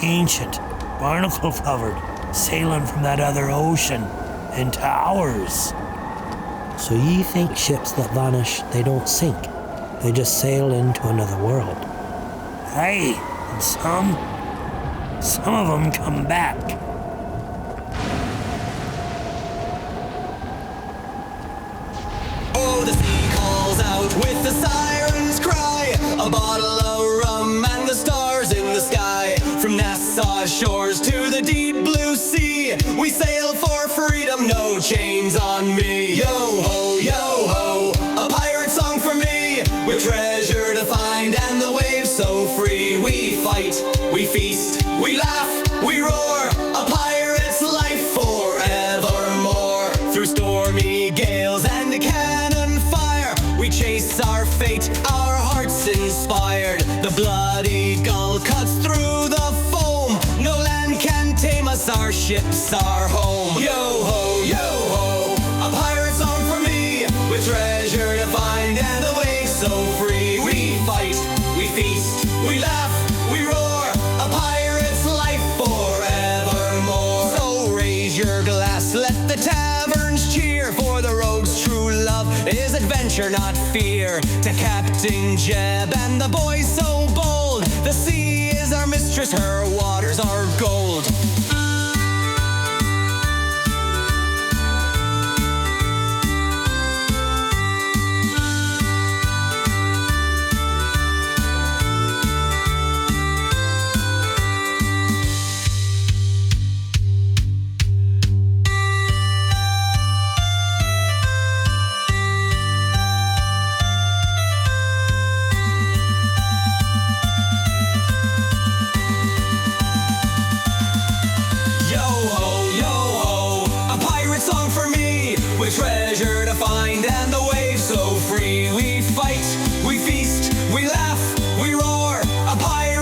ancient, barnacle covered, sailing from that other ocean into ours. So ye think ships that vanish, they don't sink. They just sail into another world. Aye, and some of them come back. Oh, the sea calls out with the siren's cry. A bottle of rum and the stars in the sky. From Nassau shores to the deep blue sea, we sail for freedom, no chains on me. Yo ho, a pirate song for me, with treasure to find and the waves so free. We fight, we feast, we laugh, we roar, a pirate's life forevermore. Through stormy gales and cannon fire, we chase our fate, our hearts inspired. The bloody gull cuts through the foam, no land can tame us, our ships are home. Yo ho, a pirate song for me, with treasure to find and the waves so free. We fight, we feast, we laugh, we roar, a pirate's life forevermore. So raise your glass, let the taverns cheer, for the rogue's true love is adventure, not fear. To Captain Jeb and the boys so bold, the sea is our mistress, her waters are gold. Treasure to find and the waves so free. We fight, we feast, we laugh, we roar, a pirate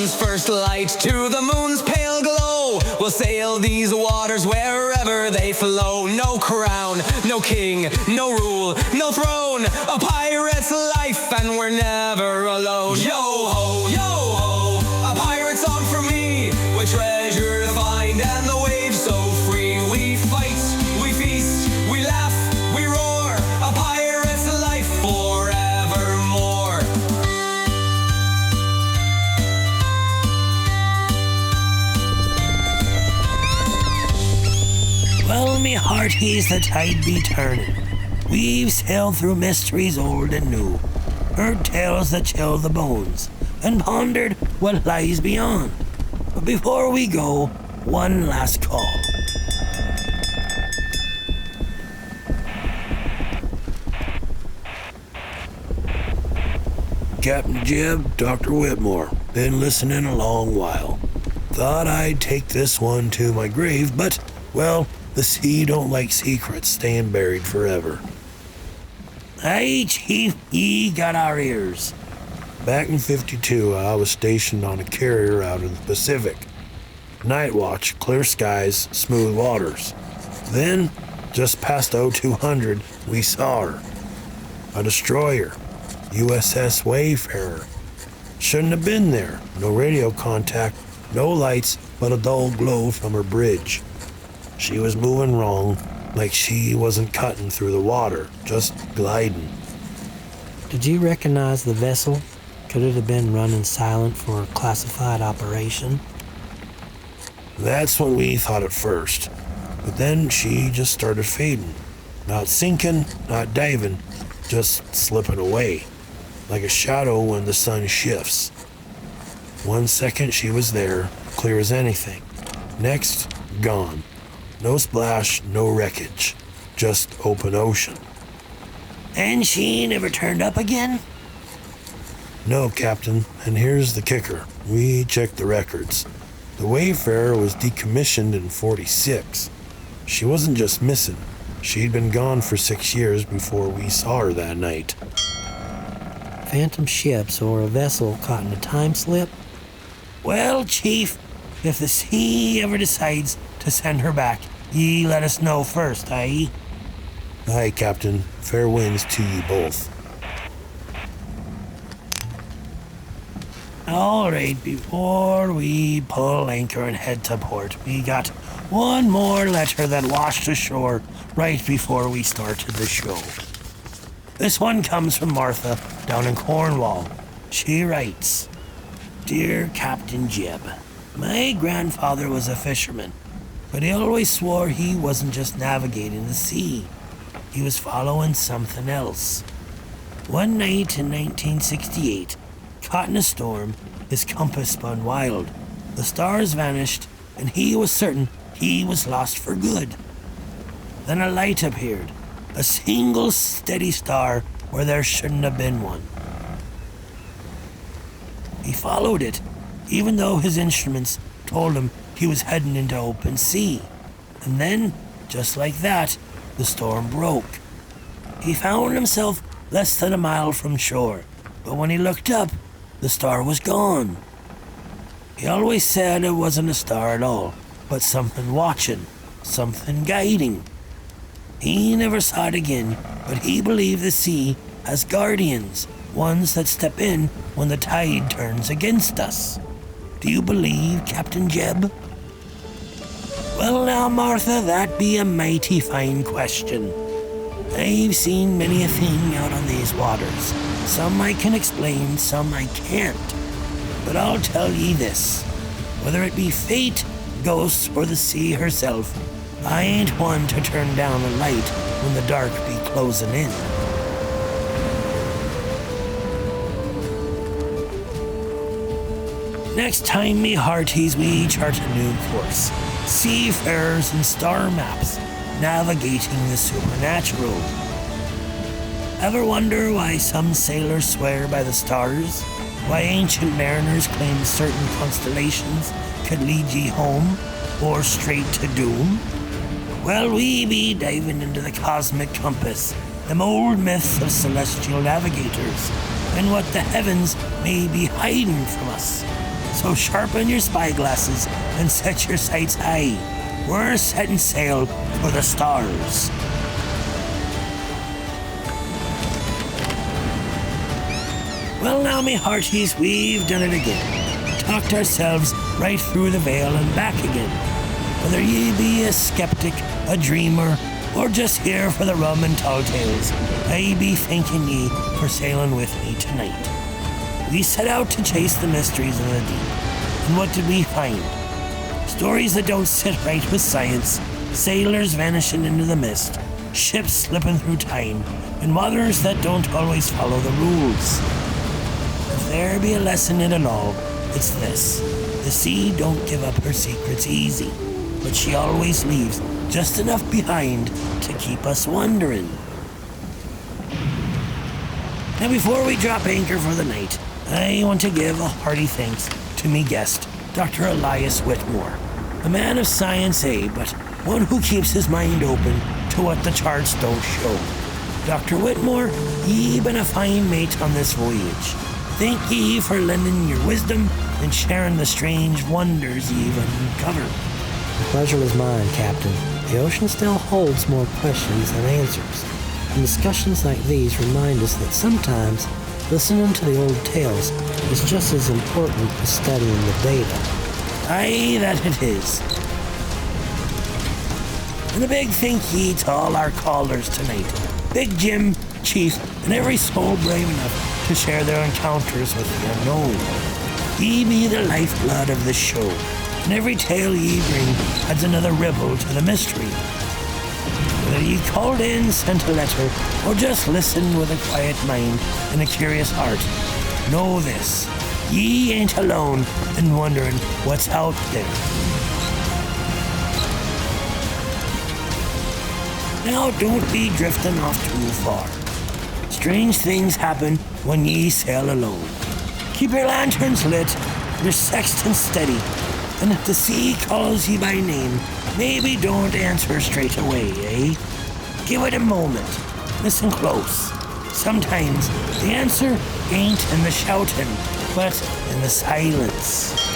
sun's first light to the moon's pale glow. We'll sail these waters wherever they flow. No crown, no king, no rule, no throne. A pirate's life and we're never alone. Yo ho, yo ho, a pirate's song for me. With treasure to find and the waves so free. We fight, we feast, we laugh, we roar. A pirate's life forevermore. Well, me hearties, the tide be turning. We've sailed through mysteries old and new, heard tales that chill the bones, and pondered what lies beyond. But before we go, one last call. Captain Jeb, Dr. Whitmore. Been listening a long while. Thought I'd take this one to my grave, but, well, the sea don't like secrets staying buried forever. Aye, Chief, ye got our ears. Back in 52, I was stationed on a carrier out in the Pacific. Night watch, clear skies, smooth waters. Then, just past 0200, we saw her. A destroyer, USS Wayfarer. Shouldn't have been there. No radio contact, no lights, but a dull glow from her bridge. She was moving wrong, like she wasn't cutting through the water, just gliding. Did you recognize the vessel? Could it have been running silent for a classified operation? That's what we thought at first. But then she just started fading. Not sinking, not diving, just slipping away. Like a shadow when the sun shifts. 1 second she was there, clear as anything. Next, gone. No splash, no wreckage. Just open ocean. And she never turned up again? No, Captain, and here's the kicker. We checked the records. The Wayfarer was decommissioned in 46. She wasn't just missing. She'd been gone for 6 years before we saw her that night. Phantom ships or a vessel caught in a time slip? Well, Chief, if the sea ever decides to send her back, ye let us know first, aye? Aye, Captain. Fair winds to ye both. All right, before we pull anchor and head to port, we got one more letter that washed ashore right before we started the show. This one comes from Martha down in Cornwall. She writes, Dear Captain Jeb, my grandfather was a fisherman, but he always swore he wasn't just navigating the sea. He was following something else. One night in 1968, caught in a storm, his compass spun wild. The stars vanished, and he was certain he was lost for good. Then a light appeared, a single steady star where there shouldn't have been one. He followed it, even though his instruments told him he was heading into open sea. And then, just like that, the storm broke. He found himself less than a mile from shore, but when he looked up, the star was gone. He always said it wasn't a star at all, but something watching, something guiding. He never saw it again, but he believed the sea has guardians, ones that step in when the tide turns against us. Do you believe, Captain Jeb? Well now, Martha, that be a mighty fine question. I've seen many a thing out on these waters. Some I can explain, some I can't. But I'll tell ye this. Whether it be fate, ghosts, or the sea herself, I ain't one to turn down a light when the dark be closing in. Next time, me hearties, we chart a new course. Seafarers and star maps, navigating the supernatural. Ever wonder why some sailors swear by the stars? Why ancient mariners claim certain constellations could lead ye home, or straight to doom? Well, we be diving into the cosmic compass, them old myths of celestial navigators, and what the heavens may be hiding from us. So sharpen your spyglasses and set your sights high. We're setting sail for the stars. Well now, me hearties, we've done it again. Talked ourselves right through the veil and back again. Whether ye be a skeptic, a dreamer, or just here for the rum and tall tales, I be thanking ye for sailing with me tonight. We set out to chase the mysteries of the deep. And what did we find? Stories that don't sit right with science, sailors vanishing into the mist, ships slipping through time, and waters that don't always follow the rules. If there be a lesson in it all, it's this. The sea don't give up her secrets easy, but she always leaves just enough behind to keep us wondering. Now before we drop anchor for the night, I want to give a hearty thanks to me guest, Dr. Elias Whitmore. A man of science, but one who keeps his mind open to what the charts don't show. Dr. Whitmore, ye been a fine mate on this voyage. Thank ye for lending your wisdom and sharing the strange wonders ye've uncovered. The pleasure was mine, Captain. The ocean still holds more questions than answers. And discussions like these remind us that sometimes listening to the old tales is just as important as studying the data. Aye, that it is. And a big thank ye to all our callers tonight. Big Jim, Chief, and every soul brave enough to share their encounters with the unknown. Ye be the lifeblood of the show, and every tale ye bring adds another ripple to the mystery. Whether ye called in, sent a letter, or just listened with a quiet mind and a curious heart, know this. Ye ain't alone in wondering what's out there. Now don't be drifting off too far. Strange things happen when ye sail alone. Keep your lanterns lit, your sextant steady, and if the sea calls ye by name, maybe don't answer straight away, Give it a moment. Listen close. Sometimes the answer ain't in the shouting, but in the silence.